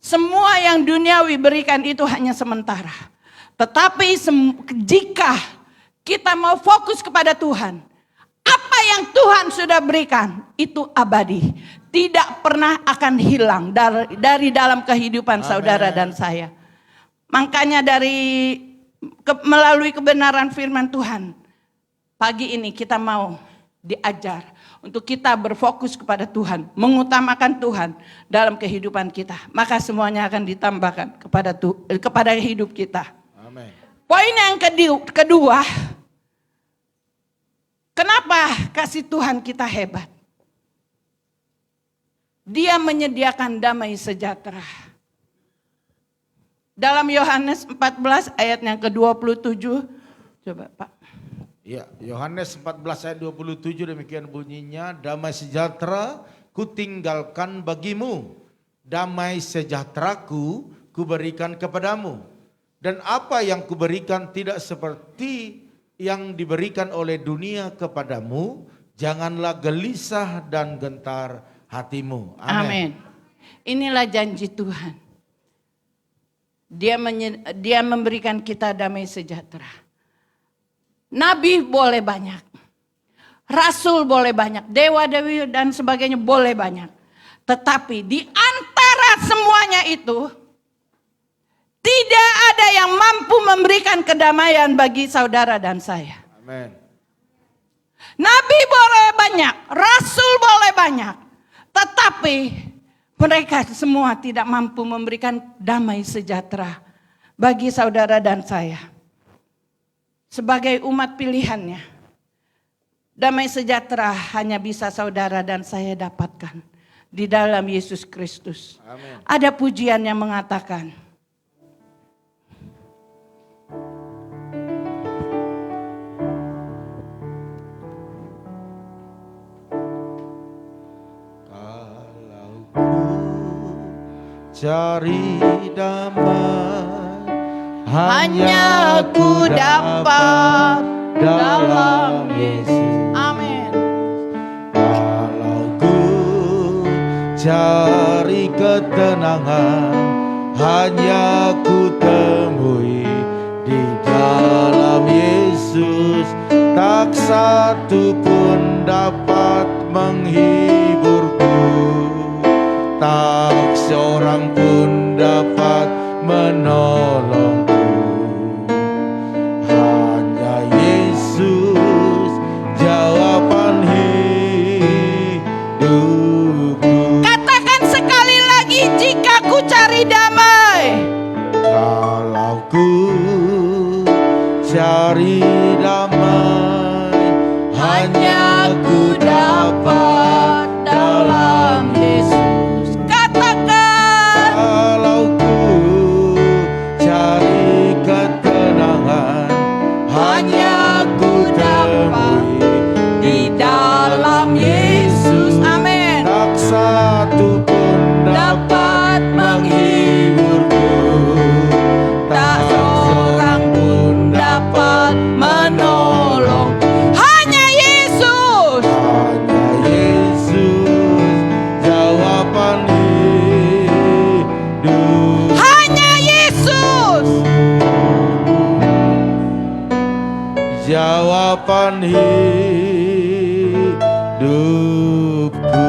Semua yang duniawi berikan itu hanya sementara. Tetapi jika kita mau fokus kepada Tuhan, apa yang Tuhan sudah berikan itu abadi. Tidak pernah akan hilang dari dalam kehidupan saudara dan saya. Makanya melalui kebenaran firman Tuhan, pagi ini kita mau diajar untuk kita berfokus kepada Tuhan, mengutamakan Tuhan dalam kehidupan kita. Maka semuanya akan ditambahkan kepada hidup kita. Amin. Poin yang kedua, kenapa kasih Tuhan kita hebat? Dia menyediakan damai sejahtera. Dalam Yohanes 14 ayat yang ke-27, coba Pak. Ya, Yohanes 14 ayat 27 demikian bunyinya, damai sejahtera kutinggalkan bagimu, damai sejahteraku kuberikan kepadamu. Dan apa yang kuberikan tidak seperti yang diberikan oleh dunia kepadamu, janganlah gelisah dan gentar hatimu. Amin. Inilah janji Tuhan. Dia memberikan kita damai sejahtera. Nabi boleh banyak, rasul boleh banyak, dewa-dewi dan sebagainya boleh banyak. Tetapi di antara semuanya itu, tidak ada yang mampu memberikan kedamaian bagi saudara dan saya. Amin. Nabi boleh banyak, rasul boleh banyak. Tetapi mereka semua tidak mampu memberikan damai sejahtera bagi saudara dan saya. Sebagai umat pilihannya, damai sejahtera hanya bisa saudara dan saya dapatkan di dalam Yesus Kristus. Amin. Ada pujian yang mengatakan, kalau ku cari damai, hanya ku dapat dalam Yesus. Amin. Kalau ku cari ketenangan, hanya ku temui di dalam Yesus. Tak satu pun dapat menghiburku, tak seorang pun dapat menolongku. Hanya Yesus jawaban hidupku. Katakan sekali lagi, jika ku cari damai, Kalau ku cari damai, hanya ku dapat dalam Yesus. katakan, Kalau ku cari ketenangan, hanya ku temui di dalam Yesus. Amin. tak satu pun dapat menghiburku, Tak seorang pun dapat menolong. Hanya Yesus. hanya Yesus jawaban hidup. Hanya Yesus. Jawaban hidupku.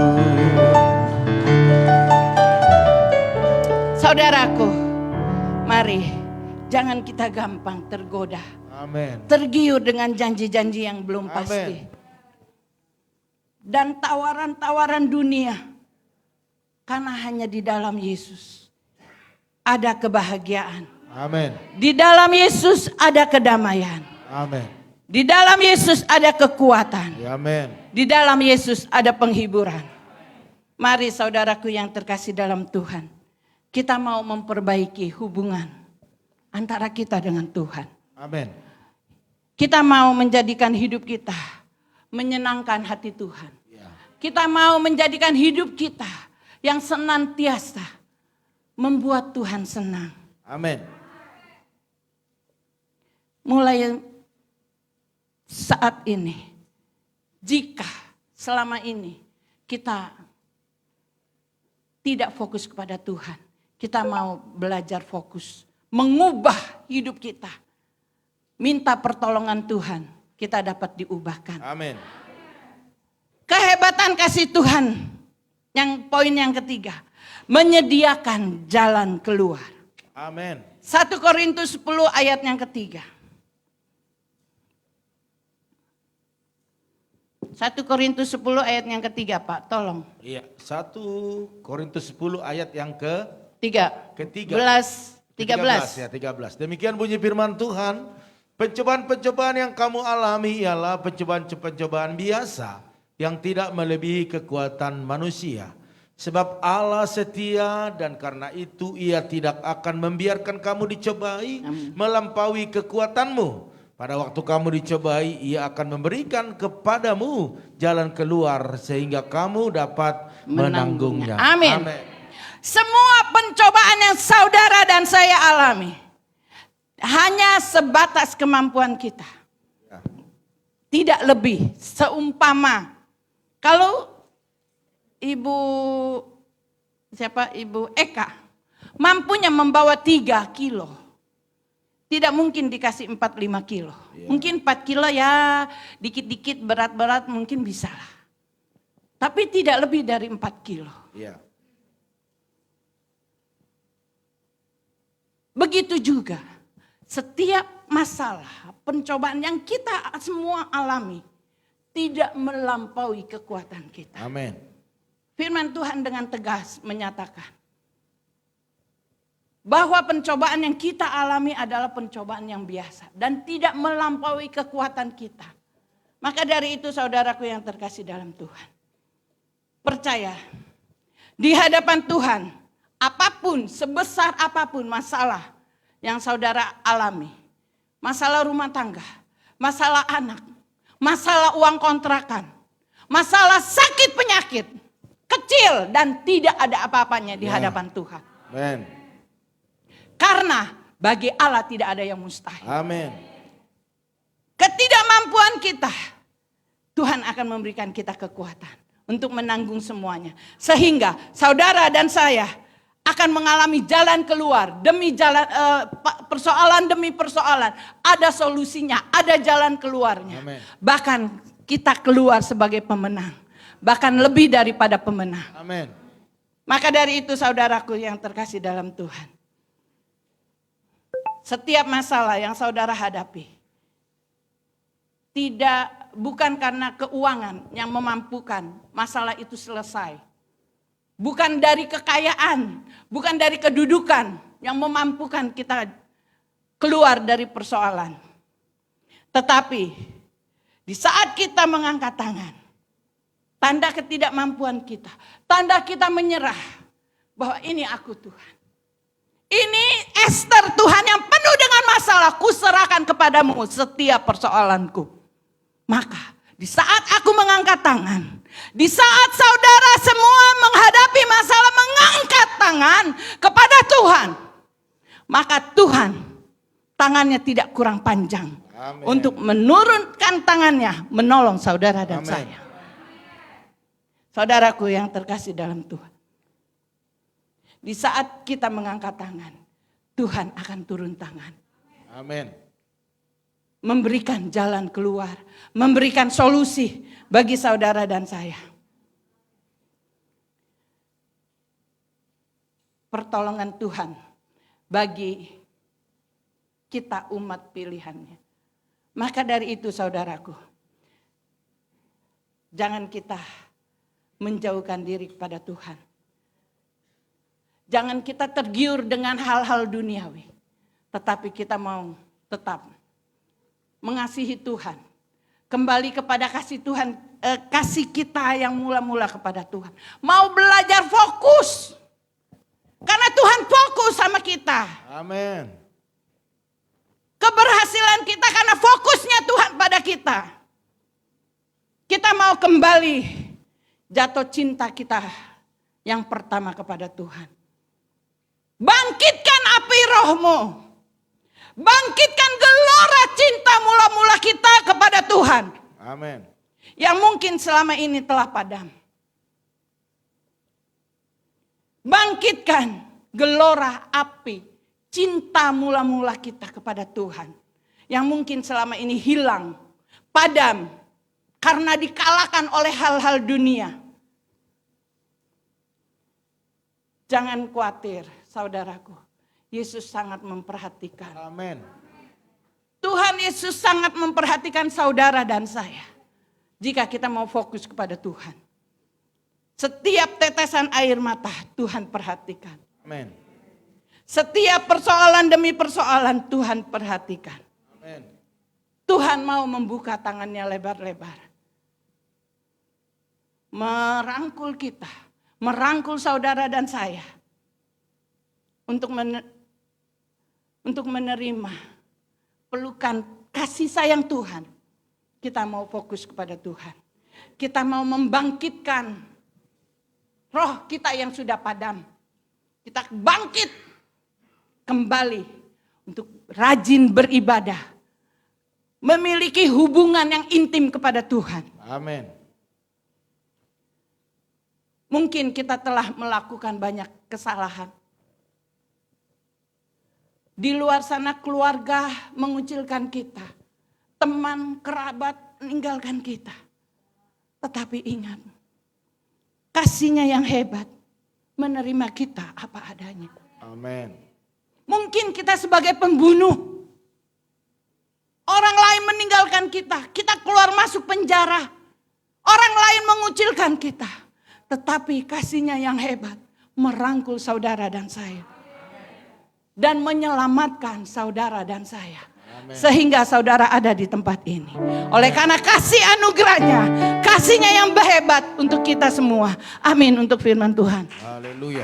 Saudaraku, mari jangan kita gampang tergoda, Amin. tergiur dengan janji-janji yang belum Amin. pasti. Dan tawaran-tawaran dunia. Karena hanya di dalam Yesus ada kebahagiaan. Amin. Di dalam Yesus ada kedamaian. Amin. Di dalam Yesus ada kekuatan. Amin. Di dalam Yesus ada penghiburan. Mari saudaraku yang terkasih dalam Tuhan. Kita mau memperbaiki hubungan antara kita dengan Tuhan. Amin. Kita mau menjadikan hidup kita menyenangkan hati Tuhan. Kita mau menjadikan hidup kita yang senantiasa membuat Tuhan senang. Amin. Mulai saat ini, jika selama ini kita tidak fokus kepada Tuhan, kita mau belajar fokus, mengubah hidup kita. Minta pertolongan Tuhan, kita dapat diubahkan. Amin. Kehebatan kasih Tuhan, yang poin yang ketiga, menyediakan jalan keluar. Amin. 1 Korintus 10 ayat yang ketiga. 1 Korintus 10 ayat yang ketiga, Pak, tolong. Iya, 1 Korintus 10 ayat yang Tiga. ketiga. 13. Ya, 13. Demikian bunyi firman Tuhan, pencobaan-pencobaan yang kamu alami ialah pencobaan-pencobaan biasa yang tidak melebihi kekuatan manusia. Sebab Allah setia dan karena itu Ia tidak akan membiarkan kamu dicobai melampaui kekuatanmu. Pada waktu kamu dicobai, Ia akan memberikan kepadamu jalan keluar sehingga kamu dapat menanggungnya. Amin. Semua pencobaan yang saudara dan saya alami hanya sebatas kemampuan kita. Tidak lebih. Seumpama kalau Ibu Eka mampunya membawa 3 kilo. Tidak mungkin dikasih 4-5 kilo. Mungkin 4 kilo ya dikit-dikit berat-berat mungkin bisa lah. Tapi tidak lebih dari 4 kilo. Ya. Begitu juga setiap masalah, pencobaan yang kita semua alami tidak melampaui kekuatan kita. Amin. Firman Tuhan dengan tegas menyatakan bahwa pencobaan yang kita alami adalah pencobaan yang biasa dan tidak melampaui kekuatan kita. Maka dari itu saudaraku yang terkasih dalam Tuhan, percaya di hadapan Tuhan, apapun sebesar apapun masalah yang saudara alami, masalah rumah tangga, masalah anak, masalah uang kontrakan, masalah sakit penyakit, kecil dan tidak ada apa-apanya di hadapan Tuhan. Amin. Karena bagi Allah tidak ada yang mustahil. Amin. Ketidakmampuan kita, Tuhan akan memberikan kita kekuatan untuk menanggung semuanya. Sehingga saudara dan saya akan mengalami jalan keluar demi jalan persoalan demi persoalan. Ada solusinya, ada jalan keluarnya. Amin. Bahkan kita keluar sebagai pemenang. Bahkan lebih daripada pemenang. Amin. Maka dari itu saudaraku yang terkasih dalam Tuhan. Setiap masalah yang saudara hadapi bukan karena keuangan yang memampukan masalah itu selesai. Bukan dari kekayaan, bukan dari kedudukan yang memampukan kita keluar dari persoalan. Tetapi di saat kita mengangkat tangan, tanda ketidakmampuan kita, tanda kita menyerah bahwa ini aku Tuhan. Ini Esther Tuhan yang penuh dengan masalah, kuserahkan kepadamu setiap persoalanku. Maka di saat aku mengangkat tangan, di saat saudara semua menghadapi masalah mengangkat tangan kepada Tuhan, maka Tuhan tangannya tidak kurang panjang. Amin. Untuk menurunkan tangannya menolong saudara dan Amin. saya. Saudaraku yang terkasih dalam Tuhan. Di saat kita mengangkat tangan, Tuhan akan turun tangan. Amin. Memberikan jalan keluar, memberikan solusi bagi saudara dan saya. Pertolongan Tuhan bagi kita umat pilihannya. Maka dari itu saudaraku, jangan kita menjauhkan diri kepada Tuhan. Jangan kita tergiur dengan hal-hal duniawi. Tetapi kita mau tetap mengasihi Tuhan. Kembali kepada kasih Tuhan, kasih kita yang mula-mula kepada Tuhan. Mau belajar fokus. Karena Tuhan fokus sama kita. Amin. Keberhasilan kita karena fokusnya Tuhan pada kita. Kita mau kembali jatuh cinta kita yang pertama kepada Tuhan. Bangkitkan api rohmu. Bangkitkan gelora cinta mula-mula kita kepada Tuhan. Amin. Yang mungkin selama ini telah padam. Bangkitkan gelora api cinta mula-mula kita kepada Tuhan. Yang mungkin selama ini hilang, padam, karena dikalahkan oleh hal-hal dunia. Jangan khawatir saudaraku, Yesus sangat memperhatikan. Amin. Tuhan Yesus sangat memperhatikan saudara dan saya. Jika kita mau fokus kepada Tuhan. Setiap tetesan air mata Tuhan perhatikan. Amin. Setiap persoalan demi persoalan Tuhan perhatikan. Amin. Tuhan mau membuka tangannya lebar-lebar. Merangkul kita. Merangkul saudara dan saya. Untuk menerima pelukan kasih sayang Tuhan. Kita mau fokus kepada Tuhan. Kita mau membangkitkan roh kita yang sudah padam. Kita bangkit kembali untuk rajin beribadah. Memiliki hubungan yang intim kepada Tuhan. Amin. Mungkin kita telah melakukan banyak kesalahan. Di luar sana keluarga mengucilkan kita. Teman, kerabat meninggalkan kita. Tetapi ingat, kasih-Nya yang hebat menerima kita apa adanya. Amin. Mungkin kita sebagai pembunuh. Orang lain meninggalkan kita. Kita keluar masuk penjara. Orang lain mengucilkan kita. Tetapi kasih-Nya yang hebat merangkul saudara dan saya. Dan menyelamatkan saudara dan saya. Amin. Sehingga saudara ada di tempat ini. Oleh karena kasih anugerahnya, kasih-Nya yang hebat untuk kita semua. Amin untuk firman Tuhan. Haleluya.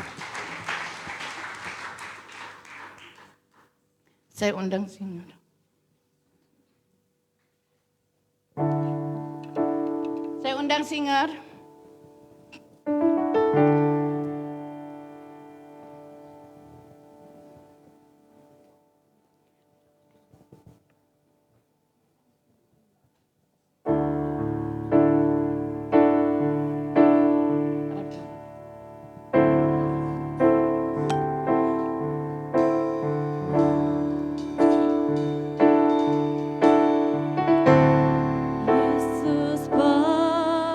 Saya undang singer. Saya undang singer. Yesus perhatikan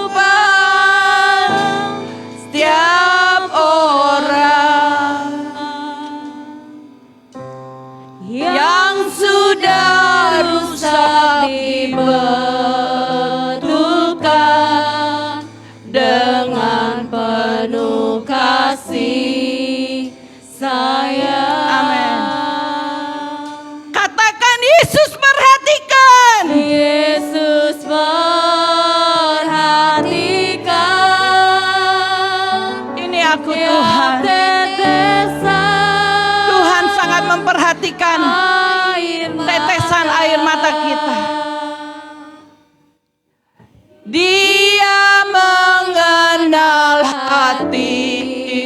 Kehidupan setiap orang yang sudah rusak dibetulkan dengan penuh kasih sayang. Amin. Katakan Yesus perhatikan. Yesus perhatikan. Ini aku Tuhan. Tuhan sangat memperhatikan tetesan air mata kita. Dia mengenal hatiku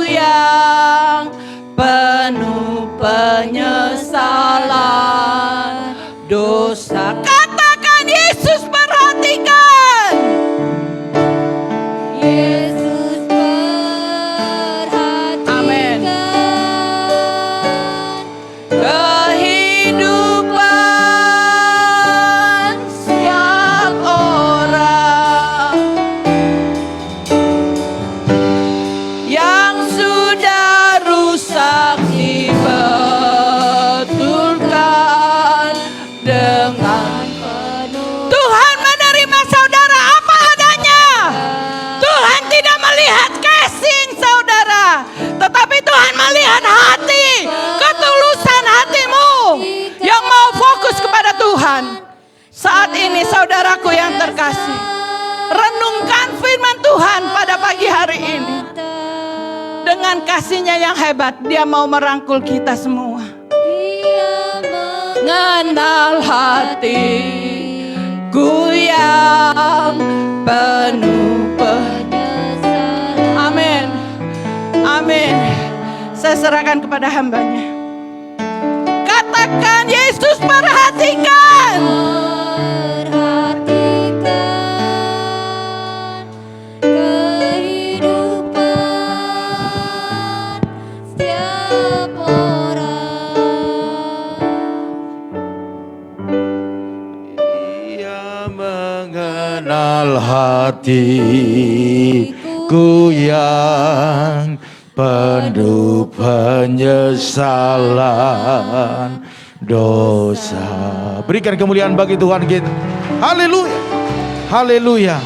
yang penuh penyesalan dosa. Katakan Yesus perhatikan. Yesus perhatikan. Amin. Kehidupan setiap orang yang sudah rusak dibetulkan dengan penuh. Tuhan menerima saudara apa adanya. Tuhan tidak melihat casing saudara, tetapi Tuhan melihat hati, ketulusan hatimu yang mau fokus kepada Tuhan. Saat ini saudaraku yang terkasih, renungkan firman Tuhan pada pagi hari ini. Dengan kasih-Nya yang hebat, Dia mau merangkul kita semua. Mengenal hatiku yang penuh penyesalan. Amin. Amin. Saya serahkan kepada hamba-Nya. Katakan Yesus perhatikan. Perhatikan dalam hatiku yang penuh penyesalan dosa. Berikan kemuliaan bagi Tuhan kita. Haleluya. Haleluya.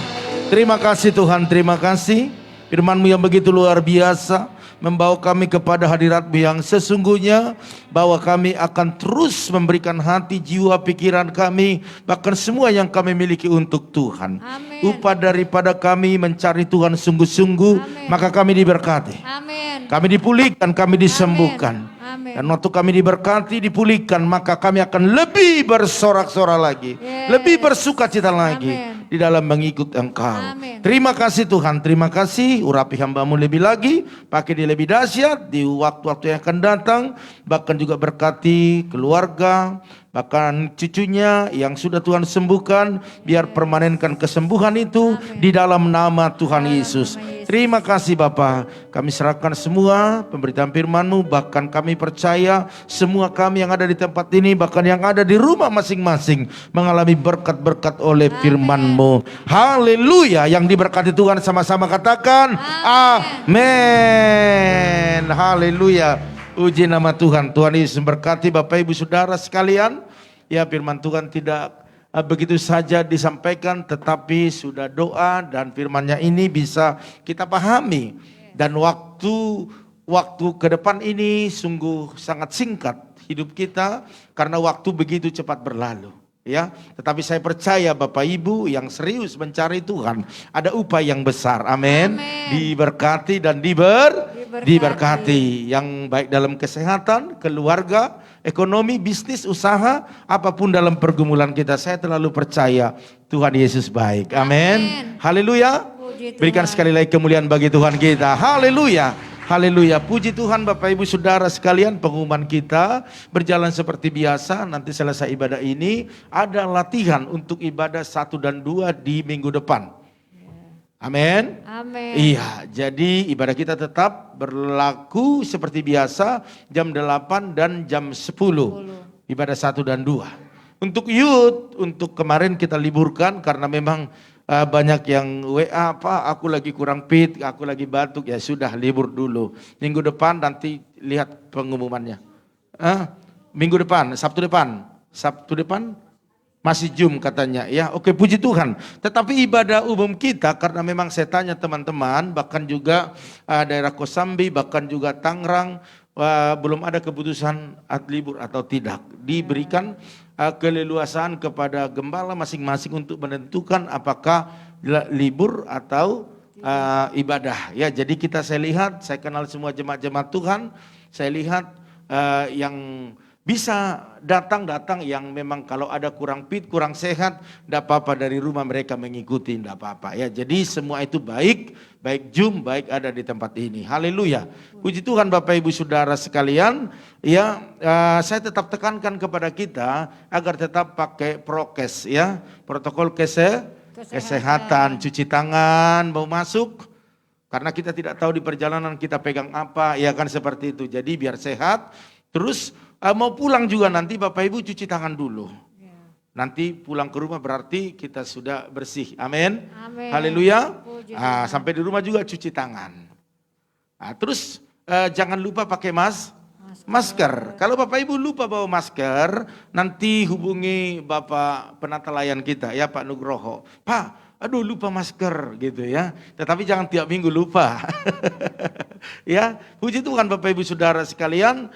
Terima kasih Tuhan, terima kasih. Firman-Mu yang begitu luar biasa membawa kami kepada hadirat-Mu yang sesungguhnya, bahwa kami akan terus memberikan hati, jiwa, pikiran kami, bahkan semua yang kami miliki untuk Tuhan. Amin. Upah daripada kami mencari Tuhan sungguh-sungguh, maka kami diberkati. Amin. Kami dipulihkan, kami disembuhkan. Amin. Dan waktu kami diberkati, dipulihkan, maka kami akan lebih bersorak-sorak lagi. Yes. Lebih bersukacita lagi. Amin. Di dalam mengikut Engkau. Amin. Terima kasih Tuhan, terima kasih. Urapi hamba-Mu lebih lagi, pakai dia lebih dahsyat di waktu-waktu yang akan datang. Bahkan juga berkati keluarga, bahkan cucunya yang sudah Tuhan sembuhkan. Biar permanenkan kesembuhan itu di dalam nama Tuhan Yesus. Terima kasih Bapa. Kami serahkan semua pemberitaan firman-Mu. Bahkan kami percaya semua kami yang ada di tempat ini, bahkan yang ada di rumah masing-masing, mengalami berkat-berkat oleh firman-Mu. Haleluya. Yang diberkati Tuhan sama-sama katakan amin. Haleluya. Puji nama Tuhan. Tuhan Yesus memberkati Bapak Ibu Saudara sekalian. Ya, firman Tuhan tidak begitu saja disampaikan, tetapi sudah doa dan firman-Nya ini bisa kita pahami. Dan waktu ke depan ini sungguh sangat singkat hidup kita, karena waktu begitu cepat berlalu. Ya, tetapi saya percaya Bapak Ibu yang serius mencari Tuhan, ada upah yang besar. Amin. Diberkati dan diberkati. Yang baik dalam kesehatan, keluarga, ekonomi, bisnis, usaha, apapun dalam pergumulan kita, saya terlalu percaya Tuhan Yesus baik. Amin. Haleluya. Berikan sekali lagi kemuliaan bagi Tuhan kita. Haleluya. Haleluya, puji Tuhan Bapak Ibu Saudara sekalian. Pengumuman kita berjalan seperti biasa. Nanti selesai ibadah ini ada latihan untuk ibadah 1 dan 2 di minggu depan. Amin. Amin. Iya, jadi ibadah kita tetap berlaku seperti biasa jam 8 dan jam 10. Ibadah 1 dan 2. Untuk youth, untuk kemarin kita liburkan karena memang banyak yang WA, Pak, aku lagi kurang fit, aku lagi batuk, ya sudah libur dulu. Minggu depan nanti lihat pengumumannya. Minggu depan, Sabtu depan masih Zoom katanya, ya. Oke, puji Tuhan. Tetapi ibadah umum kita, karena memang saya tanya teman-teman, bahkan juga daerah Kosambi, bahkan juga Tangerang, belum ada keputusan libur atau tidak. Diberikan keleluasaan kepada gembala masing-masing untuk menentukan apakah libur atau ibadah. Ya, jadi saya lihat, saya kenal semua jemaat-jemaat Tuhan. Saya lihat yang bisa datang yang memang kalau ada kurang fit, kurang sehat, tidak apa-apa, dari rumah mereka mengikuti, tidak apa-apa. Ya, jadi semua itu baik Zoom, baik ada di tempat ini. Haleluya. Puji Tuhan Bapak Ibu Saudara sekalian. Ya, saya tetap tekankan kepada kita agar tetap pakai prokes, ya, protokol kesehatan, cuci tangan mau masuk, karena kita tidak tahu di perjalanan kita pegang apa, ya kan, seperti itu. Jadi biar sehat. Terus mau pulang juga nanti Bapak Ibu cuci tangan dulu. Nanti pulang ke rumah berarti kita sudah bersih. Amin. Haleluya. Sampai di rumah juga cuci tangan. Terus jangan lupa pakai masker. Kalau Bapak Ibu lupa bawa masker, nanti hubungi Bapak penata layan kita, ya, Pak Nugroho. Pak, aduh lupa masker gitu, ya. Tetapi jangan tiap minggu lupa. Ya, puji Tuhan Bapak Ibu Saudara sekalian.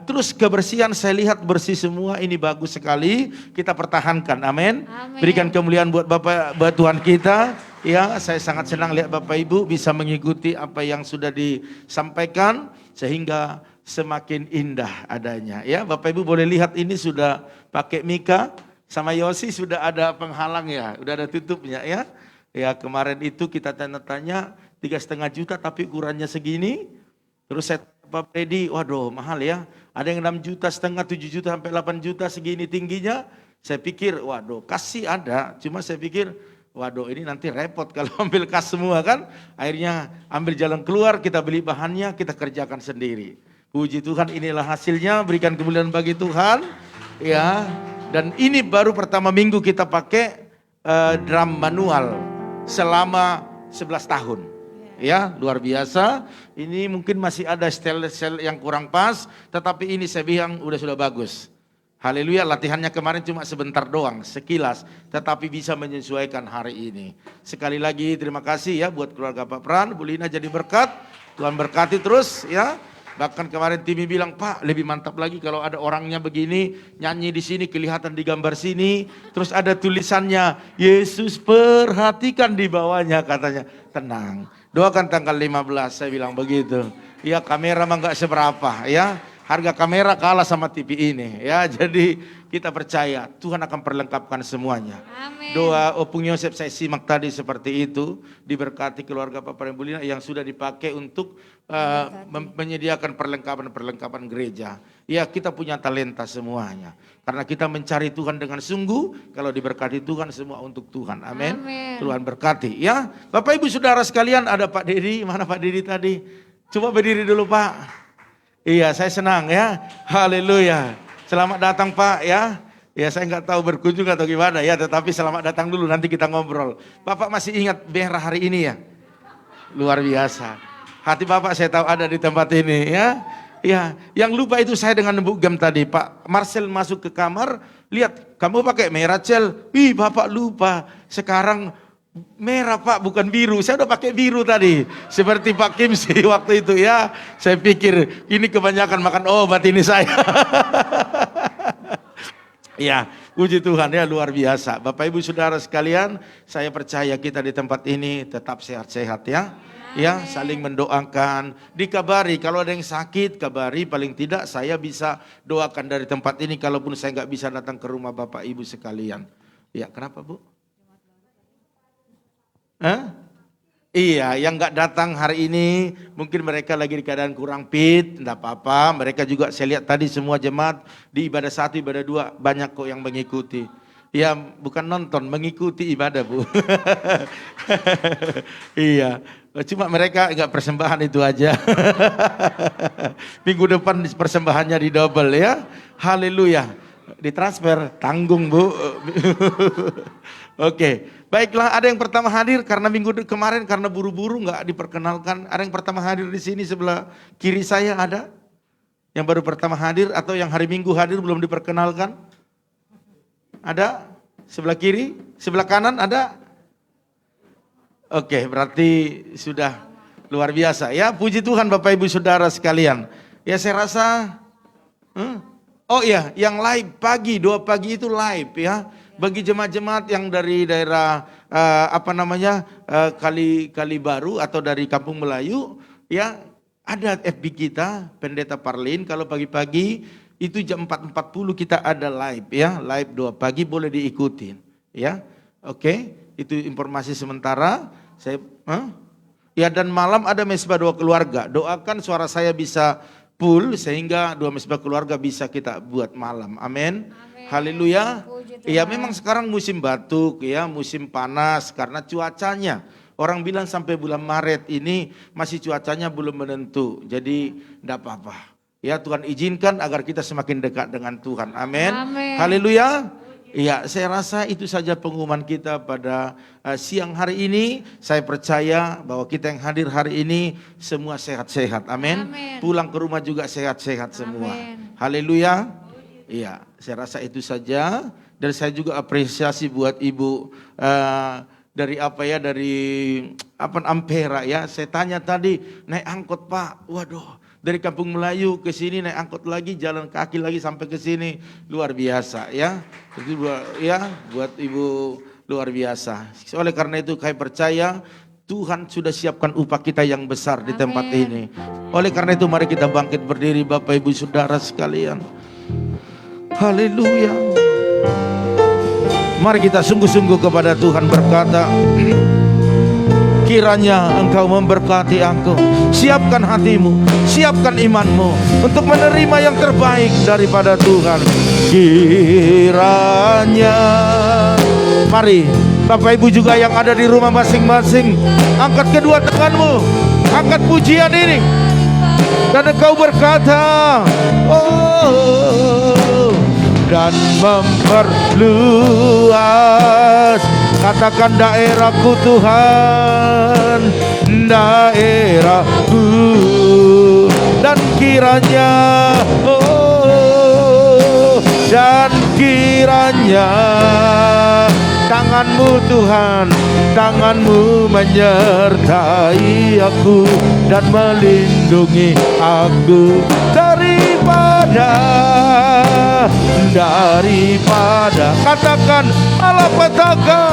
Terus kebersihan, saya lihat bersih semua, ini bagus sekali. Kita pertahankan, amin. Berikan kemuliaan buat Tuhan kita. Ya, saya sangat senang lihat Bapak Ibu bisa mengikuti apa yang sudah disampaikan, sehingga semakin indah adanya. Ya, Bapak Ibu boleh lihat ini sudah pakai Mika. Sama Yosi sudah ada penghalang, ya, udah ada tutupnya, ya. Ya, kemarin itu kita tanya-tanya 3,5 juta tapi ukurannya segini. Terus saya Pak Freddy, waduh mahal ya. Ada yang 6,5 juta, 7 juta sampai 8 juta segini tingginya. Saya pikir, waduh kasih ada. Cuma saya pikir, waduh ini nanti repot kalau ambil kas semua kan. Akhirnya ambil jalan keluar, kita beli bahannya, kita kerjakan sendiri. Puji Tuhan, inilah hasilnya. Berikan kemuliaan bagi Tuhan. Ya. Dan ini baru pertama minggu kita pakai drum manual. selama 11 tahun. Ya, luar biasa. Ini mungkin masih ada stel-stel yang kurang pas, tetapi ini saya bilang sudah bagus. Haleluya, latihannya kemarin cuma sebentar doang, sekilas, tetapi bisa menyesuaikan hari ini. Sekali lagi terima kasih ya buat keluarga Pak Pran, Bu Lina jadi berkat. Tuhan berkati terus ya. Bahkan kemarin Timi bilang, Pak lebih mantap lagi kalau ada orangnya begini, nyanyi di sini, kelihatan di gambar sini. Terus ada tulisannya, Yesus perhatikan di bawahnya katanya. Tenang, doakan tanggal 15, saya bilang begitu. Ya kamera mah gak seberapa ya. Harga kamera kalah sama TV ini ya. Jadi kita percaya Tuhan akan perlengkapkan semuanya. Amin. Doa Opung Yosef saya simak tadi seperti itu. Diberkati keluarga Pak Pran Bulina yang sudah dipakai untuk menyediakan perlengkapan gereja. Ya kita punya talenta semuanya. Karena kita mencari Tuhan dengan sungguh. Kalau diberkati Tuhan semua untuk Tuhan. Amin. Tuhan berkati ya. Bapak Ibu Saudara sekalian, ada Pak Dedi. Mana Pak Dedi tadi? Coba berdiri dulu Pak. Iya, saya senang ya. Haleluya. Selamat datang Pak ya. Ya saya nggak tahu berkunjung atau gimana ya, tetapi selamat datang dulu, nanti kita ngobrol. Bapak masih ingat Bera hari ini ya? Luar biasa. Hati Bapak saya tahu ada di tempat ini ya. Ya, yang lupa itu saya dengan Bu Gem tadi. Pak Marcel masuk ke kamar, lihat kamu pakai merah Cel. Wih Bapak lupa. Sekarang merah Pak, bukan biru. Saya udah pakai biru tadi. Seperti Pak Kim sih waktu itu ya. Saya pikir ini kebanyakan makan obat ini saya. Ya, puji Tuhan ya, luar biasa. Bapak Ibu Saudara sekalian, saya percaya kita di tempat ini tetap sehat-sehat ya. Ya, saling mendoakan. Dikabari kalau ada yang sakit, kabari, paling tidak saya bisa doakan dari tempat ini kalaupun saya nggak bisa datang ke rumah Bapak Ibu sekalian. Ya, kenapa Bu? Hah? Iya, yang nggak datang hari ini mungkin mereka lagi di keadaan kurang fit, enggak apa-apa. Mereka juga saya lihat tadi semua jemaat di ibadah 1, ibadah 2 banyak kok yang mengikuti. Ya, bukan nonton, mengikuti ibadah Bu. Iya, cuma mereka nggak persembahan itu aja. Minggu depan persembahannya di double ya. Haleluya. Ditransfer, tanggung Bu. Oke, baiklah, ada yang pertama hadir karena minggu kemarin karena buru-buru nggak diperkenalkan. Ada yang pertama hadir di sini sebelah kiri saya ada? Yang baru pertama hadir atau yang hari Minggu hadir belum diperkenalkan? Ada? Sebelah kiri? Sebelah kanan ada? Oke, berarti sudah luar biasa ya. Puji Tuhan Bapak Ibu Saudara sekalian. Ya saya rasa, oh iya, yang live pagi, doa pagi itu live ya. Bagi jemaat-jemaat yang dari daerah Kali Baru atau dari Kampung Melayu ya, ada FB kita Pendeta Parlin. Kalau pagi-pagi itu jam 4.40 kita ada live ya, live doa pagi, boleh diikutin ya. Oke, itu informasi sementara. Ya, dan malam ada mesbah doa keluarga. Doakan suara saya bisa full sehingga doa mesbah keluarga bisa kita buat malam. Amin. Haleluya. Ya memang sekarang musim batuk ya, musim panas karena cuacanya. Orang bilang sampai bulan Maret ini masih cuacanya belum menentu. Jadi enggak apa-apa. Ya Tuhan izinkan agar kita semakin dekat dengan Tuhan. Amin. Haleluya. Ya, saya rasa itu saja pengumuman kita pada siang hari ini. Saya percaya bahwa kita yang hadir hari ini semua sehat-sehat. Amin. Pulang ke rumah juga sehat-sehat semua. Haleluya. Iya, saya rasa itu saja. Dan saya juga apresiasi buat Ibu dari Ampera ya. Saya tanya tadi naik angkot Pak. Waduh, dari Kampung Melayu ke sini naik angkot lagi, jalan kaki lagi sampai ke sini. Luar biasa ya. Itu buat Ibu luar biasa. Oleh karena itu saya percaya Tuhan sudah siapkan upah kita yang besar di tempat ini. Oleh karena itu mari kita bangkit berdiri Bapak Ibu Saudara sekalian. Haleluya. Mari kita sungguh-sungguh kepada Tuhan berkata, kiranya Engkau memberkati aku. Siapkan hatimu, siapkan imanmu untuk menerima yang terbaik daripada Tuhan. Kiranya, mari Bapak Ibu juga yang ada di rumah masing-masing, angkat kedua tanganmu, angkat pujian ini, dan engkau berkata, oh, dan memperluas. Katakan daerahku Tuhan, daerahku. Dan kiranya, dan kiranya tangan-Mu Tuhan, tangan-Mu menyertai aku dan melindungi aku daripada katakan malapetaka.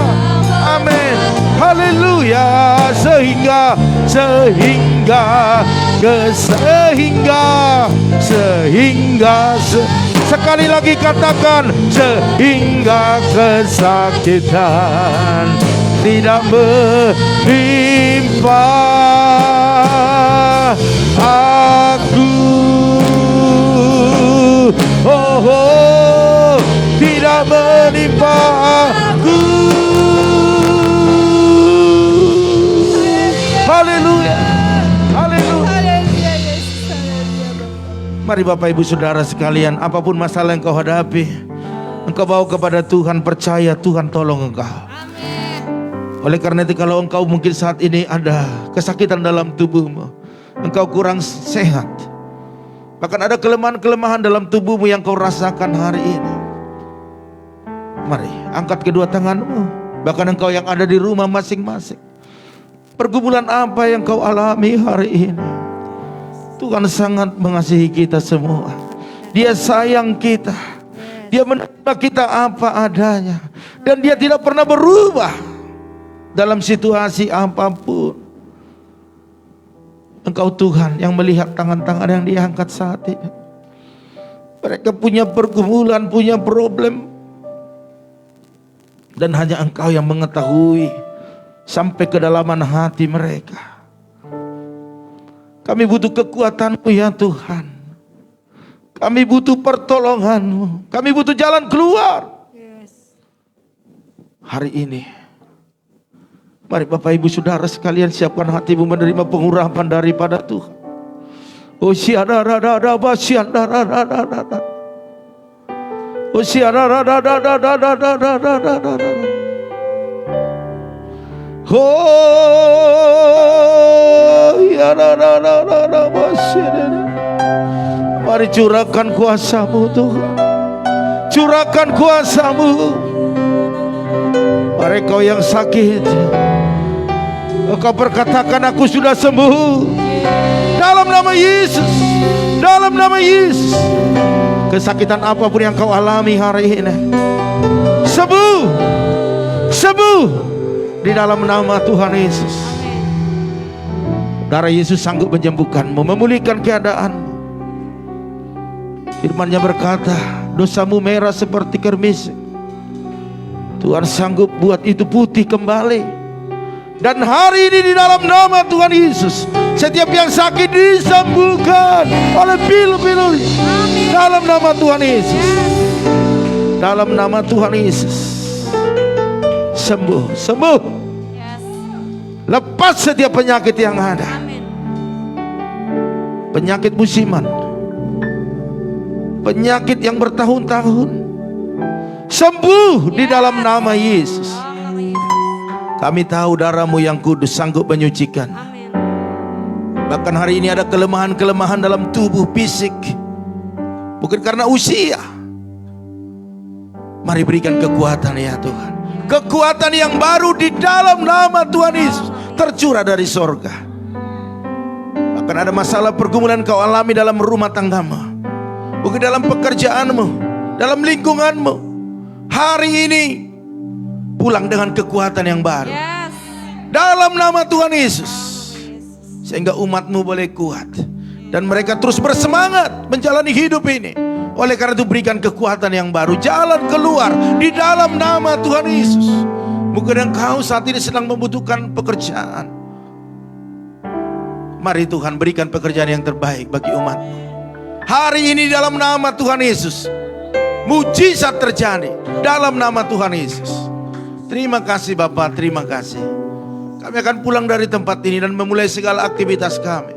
Amin. Haleluya. Sehingga sekali lagi katakan, sehingga kesakitan tidak menimpa aku. Tidak menimpa aku. Haleluya. Haleluya. Mari Bapak Ibu Saudara sekalian, apapun masalah yang kau hadapi, engkau bawa kepada Tuhan, percaya Tuhan tolong engkau. Oleh karena itu, kalau engkau mungkin saat ini ada kesakitan dalam tubuhmu, engkau kurang sehat, bahkan ada kelemahan-kelemahan dalam tubuhmu yang kau rasakan hari ini, mari angkat kedua tanganmu. Bahkan engkau yang ada di rumah masing-masing, pergumulan apa yang kau alami hari ini, Tuhan sangat mengasihi kita semua. Dia sayang kita, Dia menerima kita apa adanya, dan Dia tidak pernah berubah dalam situasi apapun. Engkau Tuhan yang melihat tangan-tangan yang diangkat saat ini. Mereka punya pergumulan, punya problem, dan hanya Engkau yang mengetahui sampai kedalaman hati mereka. Kami butuh kekuatan-Mu ya Tuhan. Kami butuh pertolongan-Mu. Kami butuh jalan keluar. Hari ini, mari Bapak Ibu Saudara sekalian, siapkan hatimu menerima pengurapan daripada Tuhan. Oh siadadadada basiadadadadada. Oh siadadadadadadadadadada. Oh ya dadadadada basiadadada. Mari curahkan kuasa-Mu Tuhan. Curahkan kuasa-Mu. Mari kau yang sakit, engkau berkatakan aku sudah sembuh. Dalam nama Yesus, dalam nama Yesus. Kesakitan apapun yang kau alami hari ini, sembuh, sembuh di dalam nama Tuhan Yesus. Darah Yesus sanggup menyembuhkanmu, memulihkan keadaanmu. Firman-Nya berkata, dosamu merah seperti kermis, Tuhan sanggup buat itu putih kembali. Dan hari ini di dalam nama Tuhan Yesus, setiap yang sakit disembuhkan oleh pilu-pilu. Dalam nama Tuhan Yesus, dalam nama Tuhan Yesus, sembuh, sembuh. Lepas setiap penyakit yang ada, penyakit musiman, penyakit yang bertahun-tahun, sembuh di dalam nama Yesus. Kami tahu darah-Mu yang kudus sanggup menyucikan. Bahkan hari ini ada kelemahan-kelemahan dalam tubuh fisik, bukan karena usia. Mari berikan kekuatan ya Tuhan. Kekuatan yang baru di dalam nama Tuhan Yesus tercurah dari sorga. Bahkan ada masalah pergumulan kau alami dalam rumah tanggamu, bukan dalam pekerjaanmu, dalam lingkunganmu. Hari ini pulang dengan kekuatan yang baru. Dalam nama Tuhan Yesus. Sehingga umat-Mu boleh kuat, dan mereka terus bersemangat menjalani hidup ini. Oleh karena itu berikan kekuatan yang baru, jalan keluar di dalam nama Tuhan Yesus. Mungkin engkau saat ini sedang membutuhkan pekerjaan. Mari Tuhan berikan pekerjaan yang terbaik bagi umat-Mu. Hari ini dalam nama Tuhan Yesus, mujizat terjadi dalam nama Tuhan Yesus. Terima kasih Bapak, terima kasih. Kami akan pulang dari tempat ini dan memulai segala aktivitas kami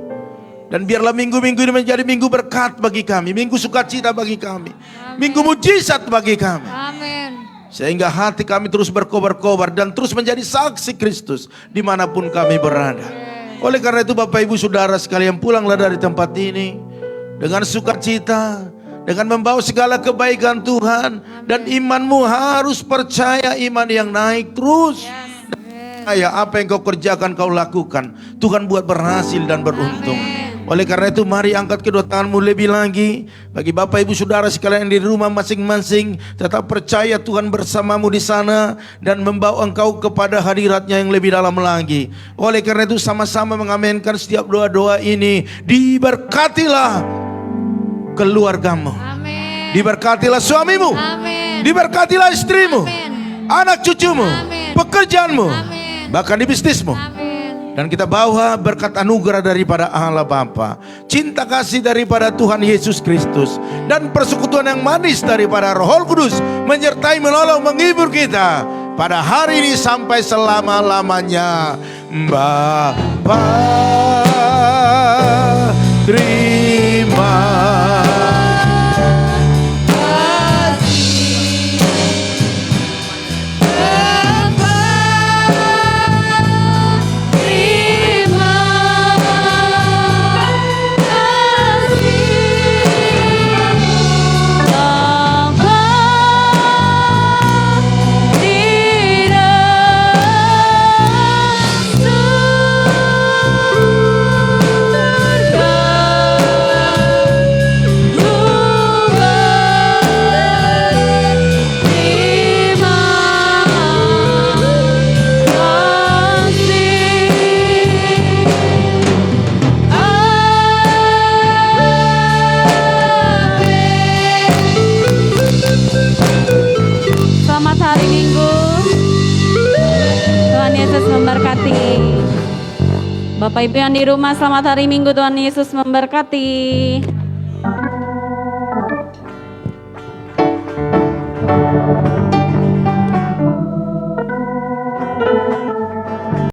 Dan biarlah minggu-minggu ini menjadi minggu berkat bagi kami, minggu sukacita bagi kami, minggu mujizat bagi kami. Amin. Sehingga hati kami terus berkobar-kobar dan terus menjadi saksi Kristus dimanapun kami berada. Oleh karena itu Bapak Ibu Saudara sekalian, pulanglah dari tempat ini dengan sukacita, dengan membawa segala kebaikan Tuhan. Dan imanmu harus percaya, iman yang naik terus. Apa yang kau kerjakan, kau lakukan, Tuhan buat berhasil dan beruntung. Oleh karena itu mari angkat kedua tanganmu lebih lagi. Bagi Bapak Ibu Saudara sekalian di rumah masing-masing, tetap percaya Tuhan bersamamu di sana dan membawa engkau kepada hadiratnya yang lebih dalam lagi. Oleh karena itu sama-sama mengamenkan setiap doa-doa ini. Diberkatilah keluargamu, Amin. diberkatilah suamimu, Amin. diberkatilah istrimu, Amin. anak cucumu, Amin. pekerjaanmu, Amin. bahkan di bisnismu. Amin. Dan kita bawa berkat anugerah daripada Allah Bapa, cinta kasih daripada Tuhan Yesus Kristus, dan persekutuan yang manis daripada Roh Kudus menyertai, menolong, menghibur kita pada hari ini sampai selama-lamanya. Bapa, terima Bapak Ibu yang di rumah, selamat hari Minggu. Tuhan Yesus memberkati.